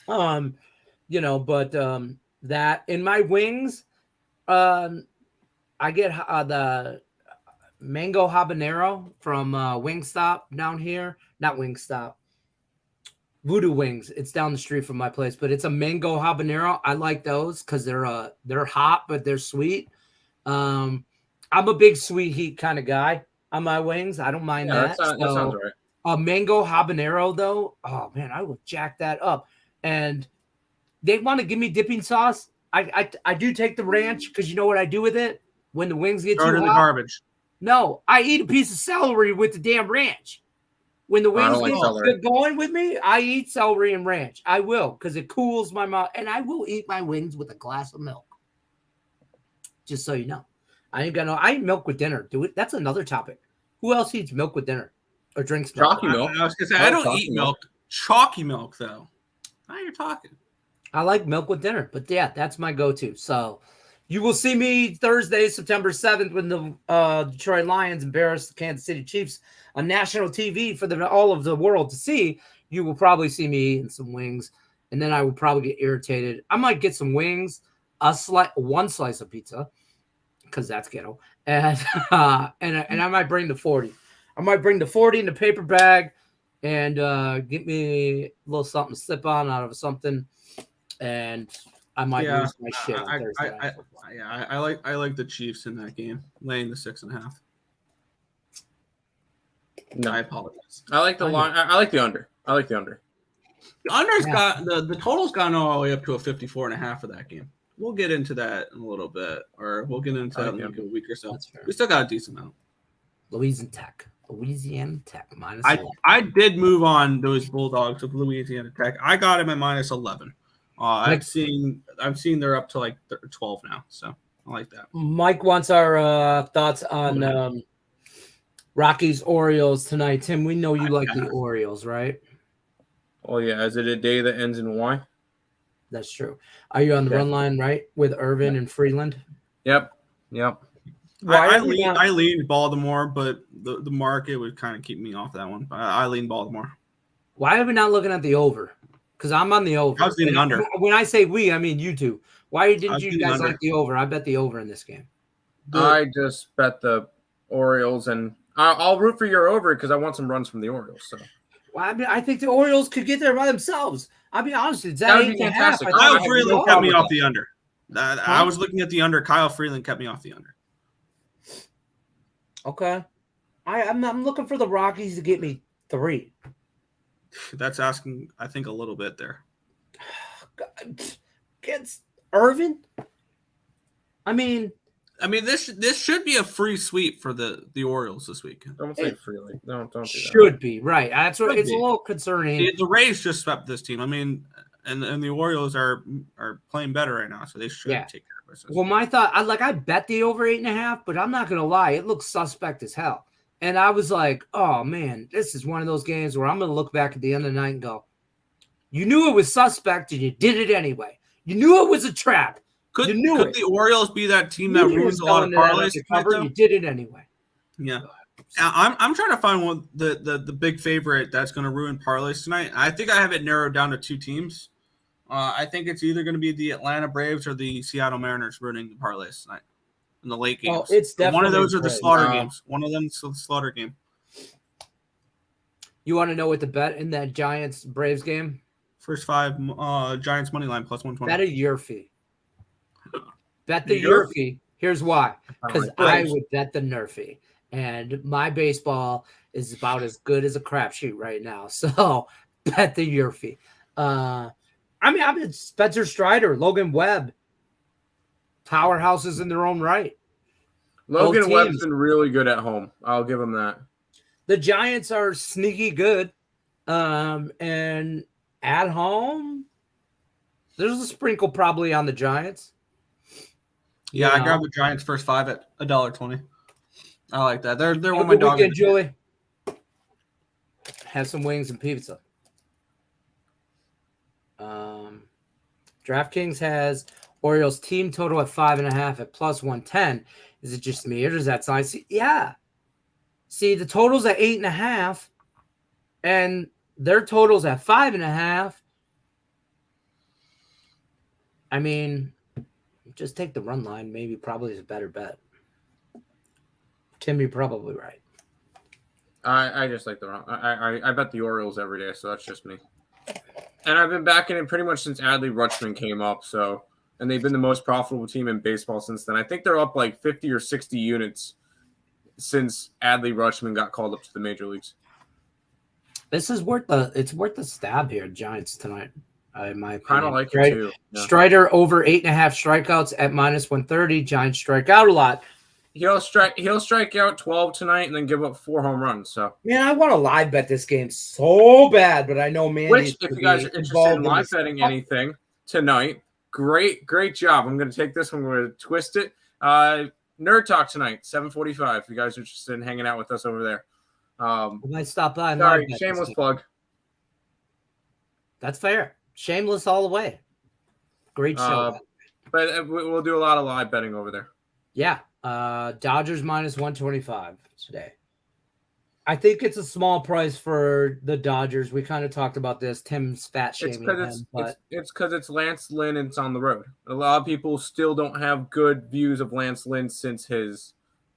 But that in my wings, I get the mango habanero from Wingstop down here. Not Wingstop. Voodoo Wings. It's down the street from my place, but it's a mango habanero. I like those because they're hot, but they're sweet. I'm a big sweet heat kind of guy on my wings. I don't mind that. That sounds right. A mango habanero, though, oh man, I will jack that up. And they want to give me dipping sauce. I do take the ranch, because you know what I do with it when the wings get too hot? Throw it in the garbage. No, I eat a piece of celery with the damn ranch. When the wings get going with me, I eat celery and ranch. I will, because it cools my mouth, and I will eat my wings with a glass of milk. Just so you know, I eat milk with dinner. That's another topic. Who else eats milk with dinner or drinks milk? Chalky milk. I was gonna say I don't eat milk. Chalky milk, though. Now you're talking. I like milk with dinner, but yeah, that's my go-to. So you will see me Thursday, September 7th, when the Detroit Lions embarrass the Kansas City Chiefs on national TV for all of the world to see. You will probably see me eating some wings, and then I will probably get irritated. I might get some wings, one slice of pizza, because that's ghetto, and I might bring the 40. I might bring the 40 in the paper bag, and get me a little something to sip on out of something, and I might lose my shit on Thursday. I like the Chiefs in that game, laying the 6.5. No, I apologize. I like the line. I like the under. I like the under. The under's got the total's gone all the way up to a 54.5 for that game. We'll get into that in a little bit, or we'll get into that in like a week or so. We still got a decent amount. Louisiana Tech minus. I did move on those Bulldogs of Louisiana Tech. I got him at minus 11. I'm seeing they're up to like 12 now, so I like that. Mike wants our thoughts on Rockies Orioles tonight. Tim, we know you like the Orioles, right? Oh yeah, is it a day that ends in Y? That's true. Are you on the run line, right, with Irvin and Freeland? Yep. I lean Baltimore, but the market would kind of keep me off that one. I lean Baltimore. Why are we not looking at the over? Because I'm on the over. I was leaning under. When I say we, I mean you two. Why didn't you guys like the over? I bet the over in this game. I just bet the Orioles, and I'll root for your over because I want some runs from the Orioles. So. Well, I mean, I think the Orioles could get there by themselves. I'll be honest, it's that 8.5. Kyle Freeland kept me off the under. I was looking at the under. Kyle Freeland kept me off the under. Okay. I'm looking for the Rockies to get me 3. That's asking, I think, a little bit there. Against Irvin? I mean, this should be a free sweep for the Orioles this week. Don't say freely. Don't do that. Should be, right. That's what it's a little concerning. The Rays just swept this team. I mean, and the Orioles are playing better right now, so they should take care of business. Well, my thought, I bet the over 8.5, but I'm not gonna lie, it looks suspect as hell. And I was like, oh man, this is one of those games where I'm gonna look back at the end of the night and go, you knew it was suspect and you did it anyway. You knew it was a trap. Could the Orioles be that team that ruins a lot of parlays? You did it anyway. Yeah. I'm trying to find the big favorite that's going to ruin parlays tonight. I think I have it narrowed down to 2 teams. I think it's either going to be the Atlanta Braves or the Seattle Mariners ruining the parlays tonight in the late games. Well, it's definitely one of those are the slaughter games. One of them is the slaughter game. You want to know what the bet in that Giants Braves game? First 5 Giants money line plus 120. Bet a year fee. Bet the Nerfy. Here's why. Because I would bet the Nerfy. And my baseball is about as good as a crapshoot right now. So bet the Nerfy. I'm Spencer Strider, Logan Webb. Powerhouses in their own right. Logan Webb's been really good at home. I'll give him that. The Giants are sneaky good. And at home, there's a sprinkle probably on the Giants. Yeah, I grabbed the Giants first 5 at $1.20. I like that. They're one of my dogs. Weekend, Julie. Have some wings and pizza. DraftKings has Orioles team total at 5.5 at plus 110. Is it just me or does that sign? Yeah. See, the total's at 8.5, and their total's at 5.5. I mean, just take the run line. Maybe probably is a better bet. Tim, you're probably right. I just like the run. I bet the Orioles every day, so that's just me. And I've been backing it pretty much since Adley Rutschman came up. So, and they've been the most profitable team in baseball since then. I think they're up like 50 or 60 units since Adley Rutschman got called up to the major leagues. This is worth the stab here, Giants tonight. In my opinion, kind of like it too. Yeah. Strider over 8.5 strikeouts at minus 130. Giants strike out a lot. He'll strike out 12 tonight and then give up 4 home runs. So man, I want to live bet this game so bad, but I know Mandy. Which, if you guys are interested in live betting anything tonight, great job. I'm going to take this one. I'm going to twist it. Nerd Talk tonight, 7:45. If you guys are interested in hanging out with us over there, I might stop by. And sorry, shameless plug. That's fair. Shameless all the way. Great show. But we'll do a lot of live betting over there. Yeah. Dodgers minus 125 today. I think it's a small price for the Dodgers. We kind of talked about this. Tim's fat shaming him, but it's because it's Lance Lynn and it's on the road. A lot of people still don't have good views of Lance Lynn since his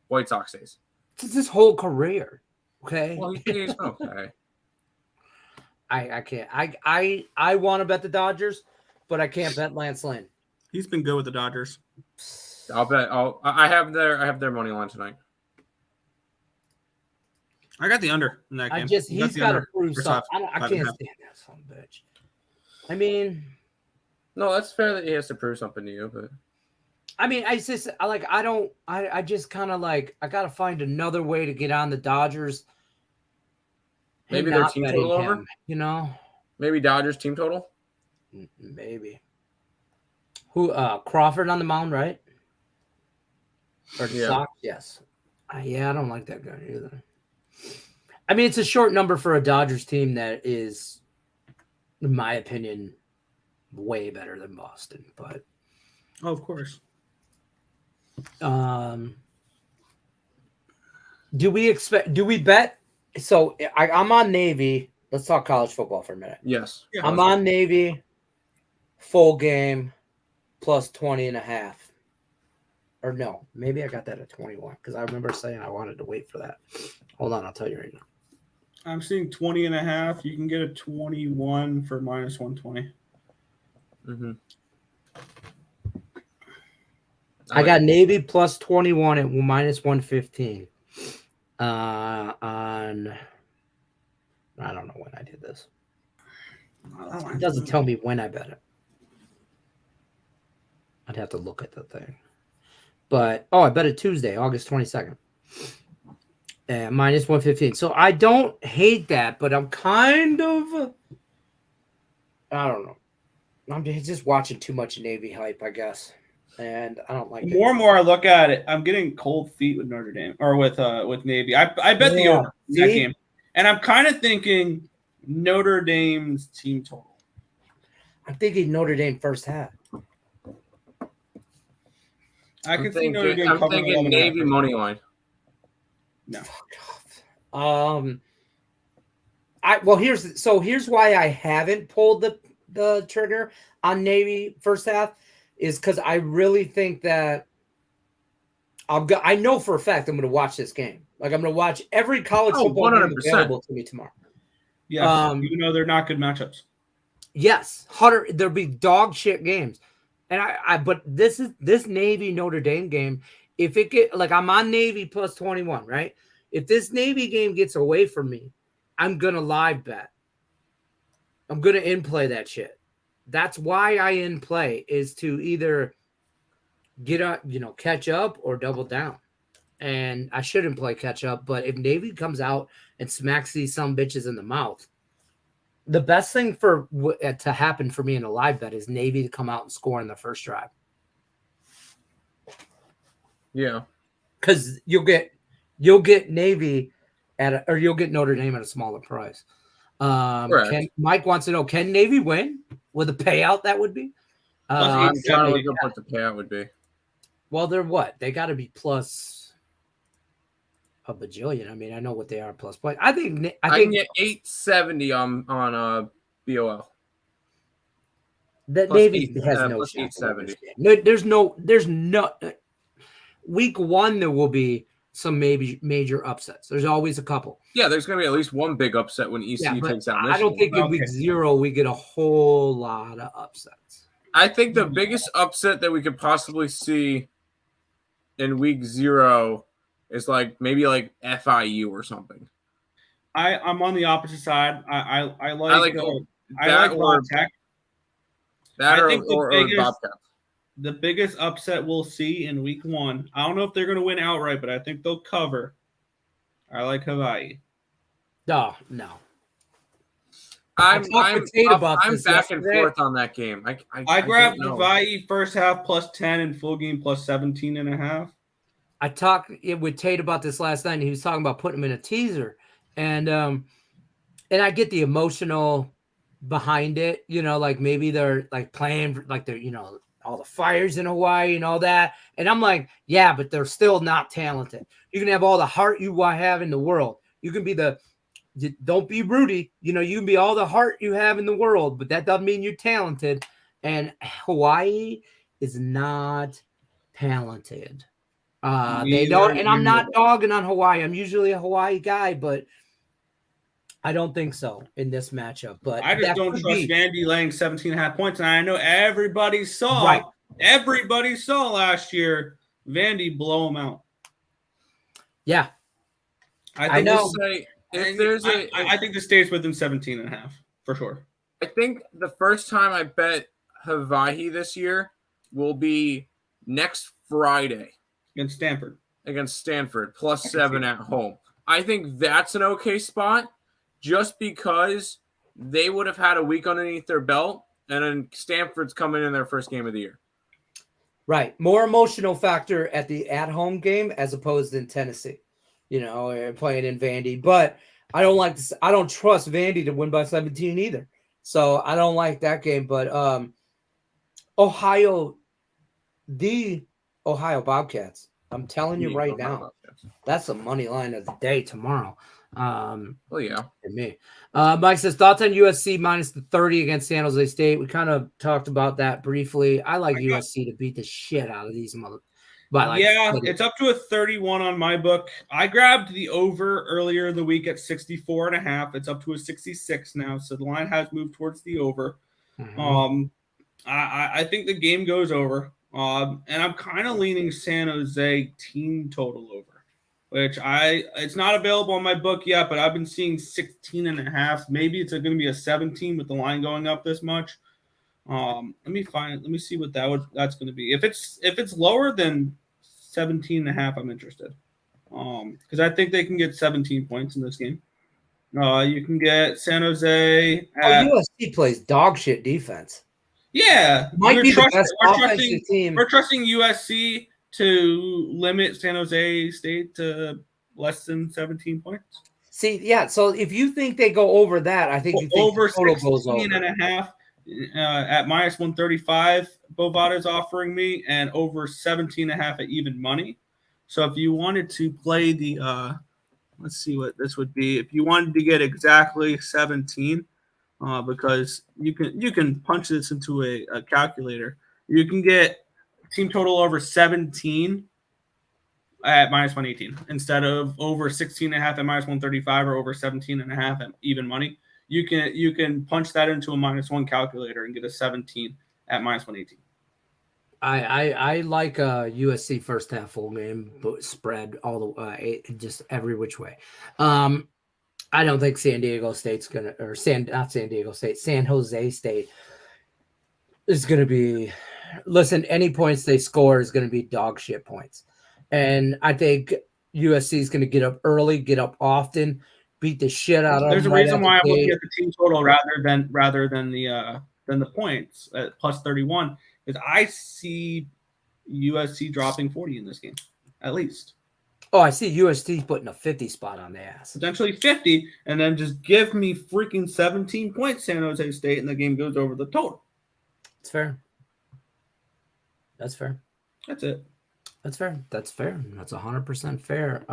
White Sox days. Since his whole career. Okay. Well, he's okay. I can't. I want to bet the Dodgers, but I can't bet Lance Lynn. He's been good with the Dodgers. I'll bet. I have their money line tonight. I got the under in that game. He's got to prove something. I can't stand that son of a bitch. I mean, no, that's fair that he has to prove something to you, but I mean, I just like I just kind of like I gotta find another way to get on the Dodgers. Maybe their team total over. You know, maybe Dodgers team total. Maybe. Who? Crawford on the mound, right? Or Sox? Yes. Yeah, I don't like that guy either. I mean, it's a short number for a Dodgers team that is, in my opinion, way better than Boston. But of course. Do we bet? So I'm on Navy. Let's talk college football for a minute. Yes. Yeah. I'm on Navy full game plus 20.5. Or no, maybe I got that at 21 because I remember saying I wanted to wait for that. Hold on, I'll tell you right now. I'm seeing 20.5. You can get a 21 for minus 120. Mm-hmm. I got Navy plus 21 at minus 115. On I don't know when I did this. It doesn't tell me when I bet it. I'd have to look at the thing. But I bet it Tuesday, August 22nd. Minus 115. So I don't hate that, but I'm kind of I don't know. I'm just watching too much Navy hype, I guess. And I don't like it. More and more I look at it, I'm getting cold feet with Notre Dame or with Navy. I bet the over that game. And I'm kind of thinking Notre Dame's team total. I'm thinking Notre Dame first half. I'm thinking Navy money line. No. Here's why I haven't pulled the trigger on Navy first half is because I really think that I know for a fact I'm going to watch this game. Like I'm going to watch every college football 100%. game available to me tomorrow. Yeah, even though they're not good matchups. Yes, there'll be dog shit games, and but this Navy Notre Dame game. If it get like I'm on Navy plus 21, right? If this Navy game gets away from me, I'm gonna live bet. I'm gonna in play that shit. That's why I in play is to either get up, catch up or double down. And I shouldn't play catch up, but if Navy comes out and smacks these some bitches in the mouth, the best thing to happen for me in a live bet is Navy to come out and score in the first drive. Yeah, because you'll get Navy or you'll get Notre Dame at a smaller price. Mike wants to know: can Navy win with a payout? That would be. I'm trying to look up what the payout would be. Well, they're what? They got to be plus a bajillion. I mean, I know what they are plus, but I think I can get 870 on BOL. That plus Navy has no chance. 870. There's no. Week 1 there will be some major upsets. There's always a couple. Yeah, there's going to be at least one big upset when ECU takes out Michigan. I don't think in week 0 we get a whole lot of upsets. I think the biggest upset that we could possibly see in week 0 is maybe FIU or something. I'm on the opposite side. I like Tech. That or Bobcats. The biggest upset we'll see in week 1. I don't know if they're going to win outright, but I think they'll cover. I like Hawaii. No. I'm back and forth on that game. I grabbed Hawaii first half plus 10 and full game plus 17.5. I talked with Tate about this last night, and he was talking about putting him in a teaser. And I get the emotional behind it, maybe they're playing they're, all the fires in Hawaii and all that. And I'm like, yeah, but they're still not talented. You can have all the heart you have in the world. You can be don't be Rudy. You can be all the heart you have in the world, but that doesn't mean you're talented. And Hawaii is not talented. They don't, and I'm not dogging on Hawaii. I'm usually a Hawaii guy, but I don't think so in this matchup. But I just don't trust Vandy laying 17.5 points. And I know everybody saw last year Vandy blow them out. Yeah. I know. I think this stays within 17.5 for sure. I think the first time I bet Hawaii this year will be next Friday against Stanford. +7 at home. I think that's an okay spot just because they would have had a week underneath their belt, and then Stanford's coming in their first game of the year. Right. More emotional factor at the at-home game as opposed to in Tennessee, playing in Vandy. But I don't like this. I don't trust Vandy to win by 17 either. So I don't like that game. But Ohio Bobcats. I'm telling you right now, that's the money line of the day tomorrow. Oh yeah, for me. Mike says thoughts on USC minus the 30 against San Jose State. We kind of talked about that briefly. I like USC to beat the shit out of these mother. But it's up to a 31 on my book. I grabbed the over earlier in the week at 64.5. It's up to a 66 now, so the line has moved towards the over. Mm-hmm. I think the game goes over. And I'm kind of leaning San Jose team total over, which it's not available on my book yet, but I've been seeing 16.5. Maybe it's going to be a 17 with the line going up this much. Let me see what that's going to be. If it's lower than 17.5, I'm interested. Because I think they can get 17 points in this game. You can get San Jose. USC plays dog shit defense. Yeah, might be the best offensive team. We're trusting USC to limit San Jose State to less than 17 points. See, yeah. So if you think they go over that, I think you think over the total goes over. 16.5 at minus 135. Bovada's offering me, and over 17.5 at even money. So if you wanted to play the, let's see what this would be. If you wanted to get exactly 17. Because you can punch this into a calculator. You can get team total over 17 at minus 118 instead of over 16.5 at minus 135 or over 17.5 at even money. You can punch that into a -1 calculator and get a 17 at minus 118. I like USC first half full game spread all the way, just every which way. I don't think San Jose State is going to be, listen, any points they score is going to be dog shit points. And I think USC is going to get up early, get up often, beat the shit out of them. There's a reason why I'm looking at the team total rather than the points at plus 31, because I see USC dropping 40 in this game, at least. Oh, I see USC putting a 50 spot on the ass. Potentially 50, and then just give me freaking 17 points, San Jose State, and the game goes over the total. It's fair. That's fair. That's it. That's fair. That's fair. That's 100% fair.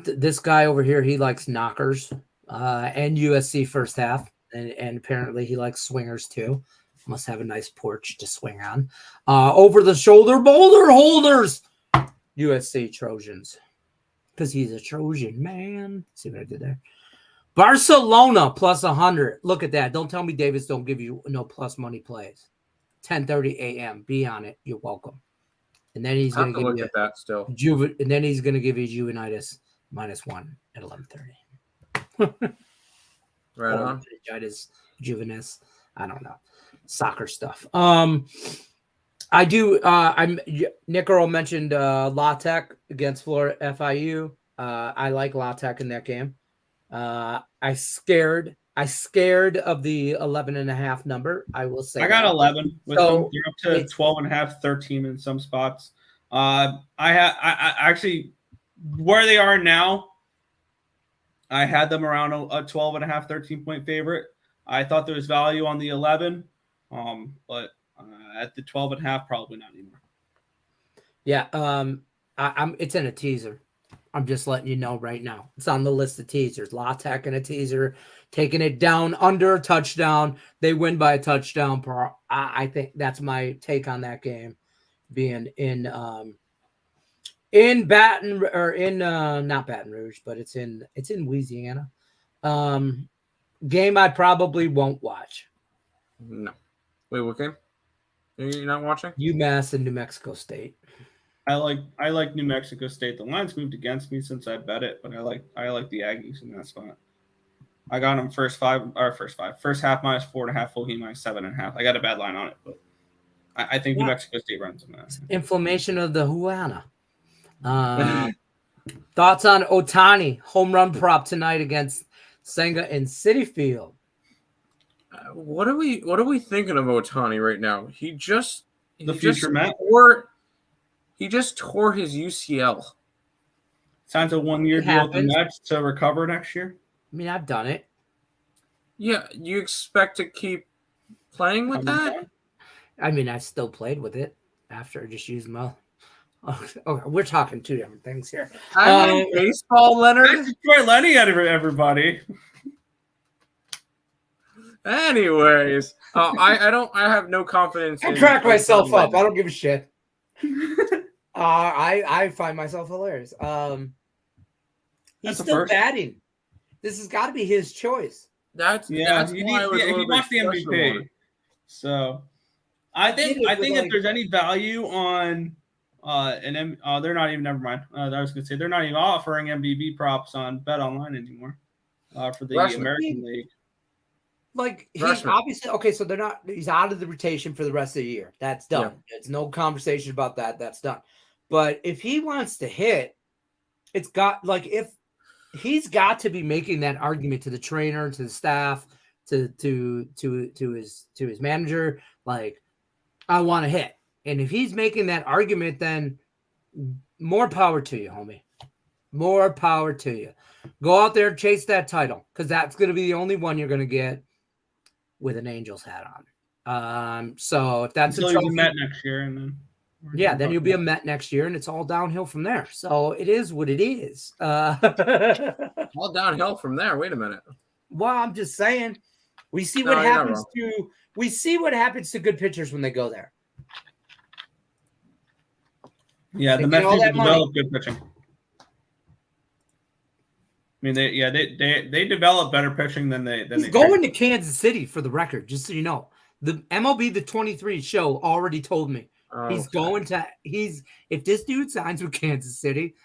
This guy over here, he likes knockers and USC first half, and apparently he likes swingers too. Must have a nice porch to swing on. Over the shoulder boulder holders. USC Trojans, because he's a Trojan man. See what I did there? Barcelona plus 100. Look at that. Don't tell me Davis don't give you no plus money plays. 10:30 a.m. Be on it. You're welcome. And then he's going to give you that still. And then he's going to give you Juvenitis -1 at 11:30. Right on. Juvenis. I don't know. Soccer stuff. I do. Nick Earl mentioned La Tech against Florida FIU. I like La Tech in that game. I scared of the 11.5 number. I will say I got 11. So you're up to 12.5, 13 in some spots. I actually where they are now. I had them around a 12.5, 13 point favorite. I thought there was value on the 11, but. At the 12.5, probably not anymore. Yeah, it's in a teaser. I'm just letting you know right now. It's on the list of teasers. La Tech in a teaser, taking it down under a touchdown. They win by a touchdown. I think that's my take on that game, being not Baton Rouge, but it's in Louisiana. Game I probably won't watch. No. Wait, what game? You're not watching? UMass and New Mexico State. I like New Mexico State. The line's moved against me since I bet it, but I like the Aggies in that spot. I got them first half -4.5, full game -7.5. I got a bad line on it, but I think New Mexico State runs them. Inflammation of the Huana. Thoughts on Ohtani home run prop tonight against Senga in Citi Field? What are we thinking of Ohtani right now? He just tore his UCL. Signs a 1-year deal with the Mets to recover next year. I mean, I've done it. Yeah, you expect to keep playing with that? I mean, I still played with it after I just used my. Okay, we're talking two different things here. Baseball, Leonard. Troy Lenny out of everybody. Anyways, I have no confidence. I crack myself up. I don't give a shit. I find myself hilarious. He's still batting. This has got to be his choice. That's he why wants the MVP. So I think if there's any value on they're not even. Never mind. I was going to say they're not even offering MVP props on Bet Online anymore for the American League. Like he's obviously okay. So they're not. He's out of the rotation for the rest of the year. That's done. Yeah. It's no conversation about that. That's done. But if he wants to hit, it's got like if he's got to be making that argument to the trainer, to the staff, to his manager. Like, I want to hit. And if he's making that argument, then more power to you, homie. More power to you. Go out there and chase that title because that's going to be the only one you're going to get with an Angels hat on. So if that's a Met next year, and then you'll be a Met next year, and it's all downhill from there. So it is what it is. All downhill from there. Wait a minute. Well, I'm just saying, we see what happens to good pitchers when they go there. Yeah, the Mets develop good pitching. I mean, they develop better pitching than they. He's going to Kansas City for the record, just so you know. The MLB The 23 show already told me he's going to. If this dude signs with Kansas City,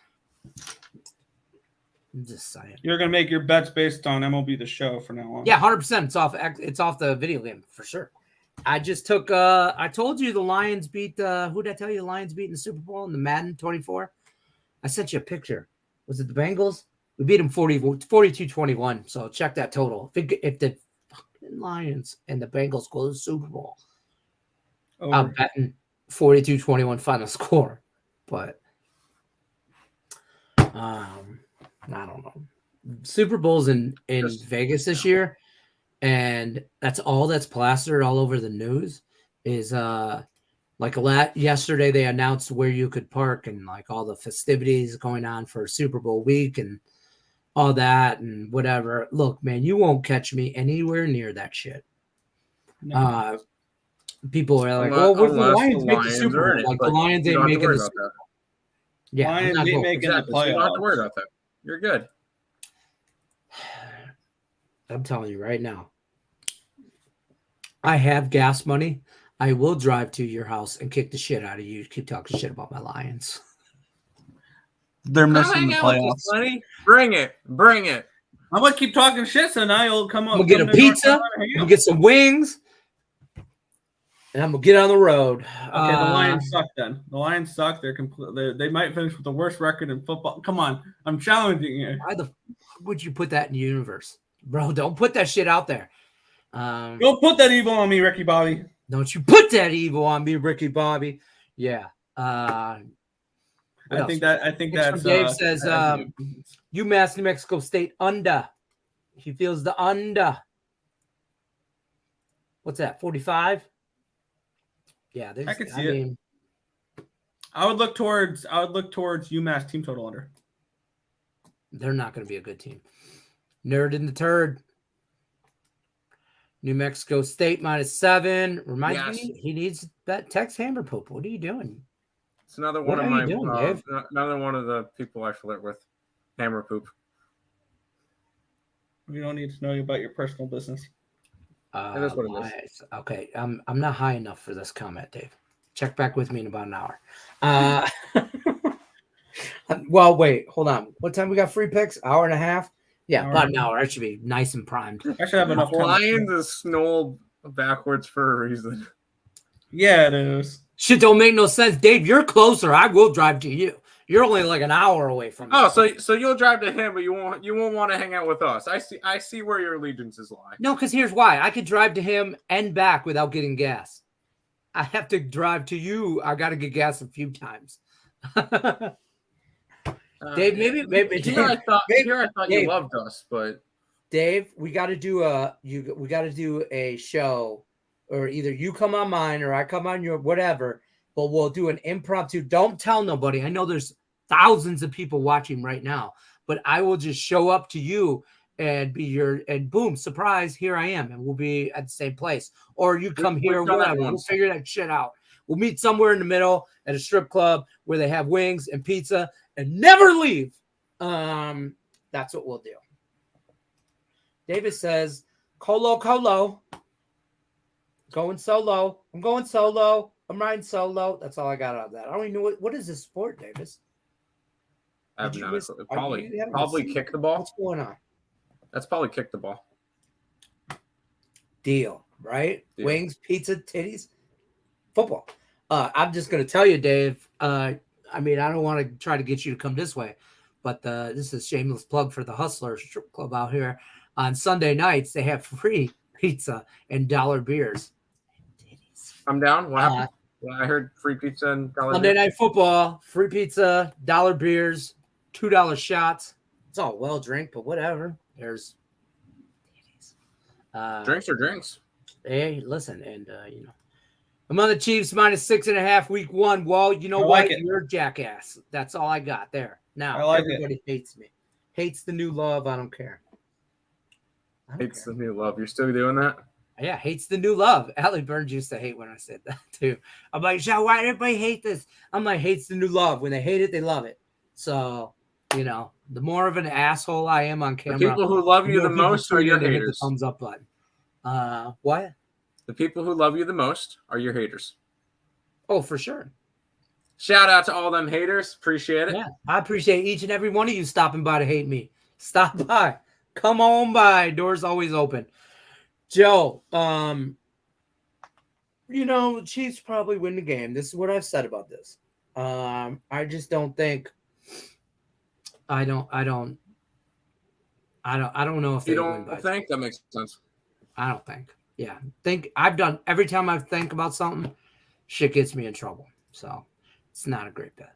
I'm just saying. You're gonna make your bets based on MLB The Show from now on. Yeah, 100%. It's off the video game for sure. I just took. I told you the Lions beat. Who did I tell you the Lions beat in the Super Bowl in the Madden 24? I sent you a picture. Was it the Bengals? We beat them 42-21. So check that total. If the fucking Lions and the Bengals go to the Super Bowl, I'm betting 42-21 final score. But I don't know. Super Bowl's in Vegas this year. And that's all that's plastered all over the news is yesterday they announced where you could park and like all the festivities going on for Super Bowl week and all that and whatever. Look, man, you won't catch me anywhere near that shit. No. People are like, well, the Lions make the Super Bowl. Like the Lions ain't making the Super Bowl. Yeah, Lions ain't making the playoffs. You don't have to worry about that. You're good. I'm telling you right now, I have gas money. I will drive to your house and kick the shit out of you. Keep talking shit about my Lions. They're missing the playoffs. Bring it. I'm going to keep talking shit, so now you'll come up. I'm going to get a pizza. I'm going to get some wings. And I'm going to get on the road. Okay, the Lions suck then. The Lions suck. They might finish with the worst record in football. Come on. I'm challenging you. Why the f would you put that in the universe? Bro, don't put that shit out there. Don't put that evil on me, Ricky Bobby. Don't you put that evil on me, Ricky Bobby. Yeah. I think that's Dave says UMass New Mexico State under. He feels the under. What's that? 45? Yeah, I can see it. I would look towards UMass team total under. They're not going to be a good team. Nerd in the turd. New Mexico State -7. Reminds me, he needs that Tex Hammer Pope. What are you doing? It's another one of my another one of the people I flirt with. Hammer Poop. We don't need to know about your personal business. That is what it is. Okay, I'm not high enough for this comment, Dave. Check back with me in about an hour. Well, wait, hold on. What time we got free picks? Hour and a half? Yeah, about an hour. I should be nice and primed. I should have enough time. Lions is snow backwards for a reason. Yeah, it is. Shit don't make no sense. Dave, you're closer. I will drive to you. You're only like an hour away from me. Oh, so you'll drive to him, but you won't want to hang out with us. I see where your allegiances lie. No, because here's why. I could drive to him and back without getting gas. I have to drive to you. I got to get gas a few times. Dave, maybe Here I thought Dave, you loved us, but Dave, we got to do a show, or either you come on mine or I come on your whatever. But we'll do an impromptu. Don't tell nobody. I know there's thousands of people watching right now, but I will just show up to you and and boom, surprise, here I am, and we'll be at the same place. Or you come here, whatever. We'll figure that shit out. We'll meet somewhere in the middle at a strip club where they have wings and pizza and never leave. That's what we'll do. Davis says, Colo. Going solo. I'm going solo. I'm riding solo. That's all I got out of that. I don't even know what is this sport, Davis? I have not. Probably kick the ball. What's going on? That's probably kick the ball. Deal, right? Deal. Wings, pizza, titties, football. I'm just going to tell you, Dave. I don't want to try to get you to come this way, but this is a shameless plug for the Hustler Strip Club out here. On Sunday nights, they have free pizza and dollar beers. I'm down. What happened? I heard free pizza and dollar Sunday beers. Night Football, free pizza, dollar beers, $2 shots. It's all well drink, but whatever. There's drinks are drinks. Hey, listen, and I'm on the Chiefs -6.5 week 1. Well, you know what? You're a jackass. That's all I got there. Now everybody hates me. Hates the new love. I don't care. Hates the new love. You're still doing that? Yeah, hates the new love. Allie Burns used to hate when I said that too. I'm like, why everybody hate this? I'm like, hates the new love. When they hate it, they love it. So, the more of an asshole I am on camera. The people who love you the most are your haters. Hit the thumbs up button. What? The people who love you the most are your haters. Oh, for sure. Shout out to all them haters. Appreciate it. Yeah, I appreciate each and every one of you stopping by to hate me. Stop by. Come on by. Doors always open. Joe, Chiefs probably win the game. This is what I've said about this. I just don't think. I don't know if you don't think that makes sense. I don't think. Yeah, I've done every time I think about something, shit gets me in trouble. So it's not a great bet.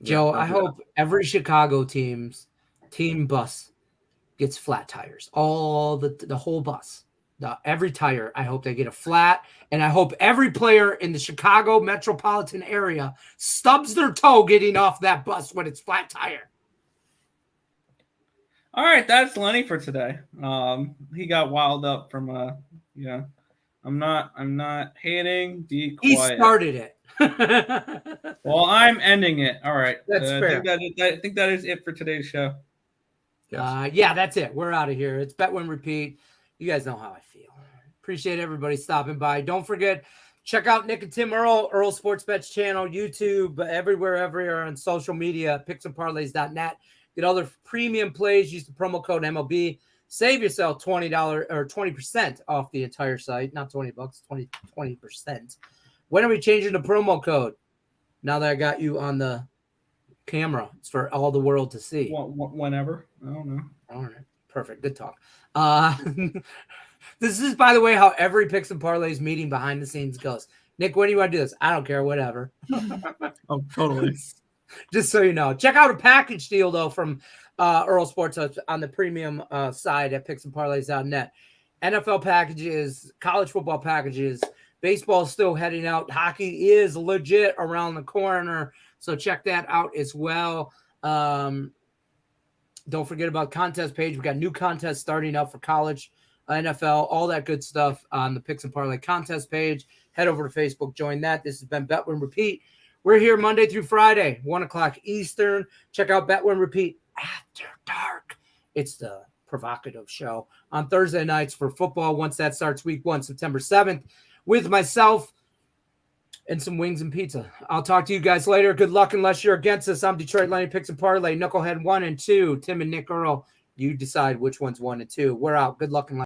Joe, I hope every Chicago team bus gets flat tires. All the whole bus. Every tire, I hope they get a flat. And I hope every player in the Chicago metropolitan area stubs their toe getting off that bus when it's flat tire. All right, that's Lenny for today. He got wild up from I'm not hating. Be quiet. He started it. Well, I'm ending it. All right. That's fair. I think that is it for today's show. Yes. Yeah, that's it. We're out of here. It's Bet Win Repeat. You guys know how I feel. Appreciate everybody stopping by. Don't forget, check out Nick and Tim Earl Sports Bets channel, YouTube, everywhere on social media, picksandparlays.net. Get all their premium plays. Use the promo code MLB. Save yourself $20 or 20% off the entire site. Not $20, 20%. When are we changing the promo code? Now that I got you on the camera, it's for all the world to see. Whenever. I don't know. All right. Perfect. Good talk. This is, by the way, how every Picks and Parlays meeting behind the scenes goes. Nick, when do you want to do this? I don't care. Whatever. Oh, totally. Just so you know. Check out a package deal, though, from Earl Sports on the premium side at picksandparlays.net. NFL packages, college football packages. Baseball is still heading out. Hockey is legit around the corner. So check that out as well. Don't forget about the contest page. We've got new contests starting up for college, NFL, all that good stuff on the Picks and Parlay contest page. Head over to Facebook. Join that. This has been Bet Win Repeat. We're here Monday through Friday, 1 o'clock Eastern. Check out Bet Win Repeat after dark. It's the provocative show on Thursday nights for football once that starts week 1, September 7th, with myself and some wings and pizza. I'll talk to you guys later. Good luck unless you're against us. I'm Detroit Lenny Picks and Parlay, Knucklehead 1 and 2, Tim and Nick Earl. You decide which one's 1 and 2. We're out. Good luck and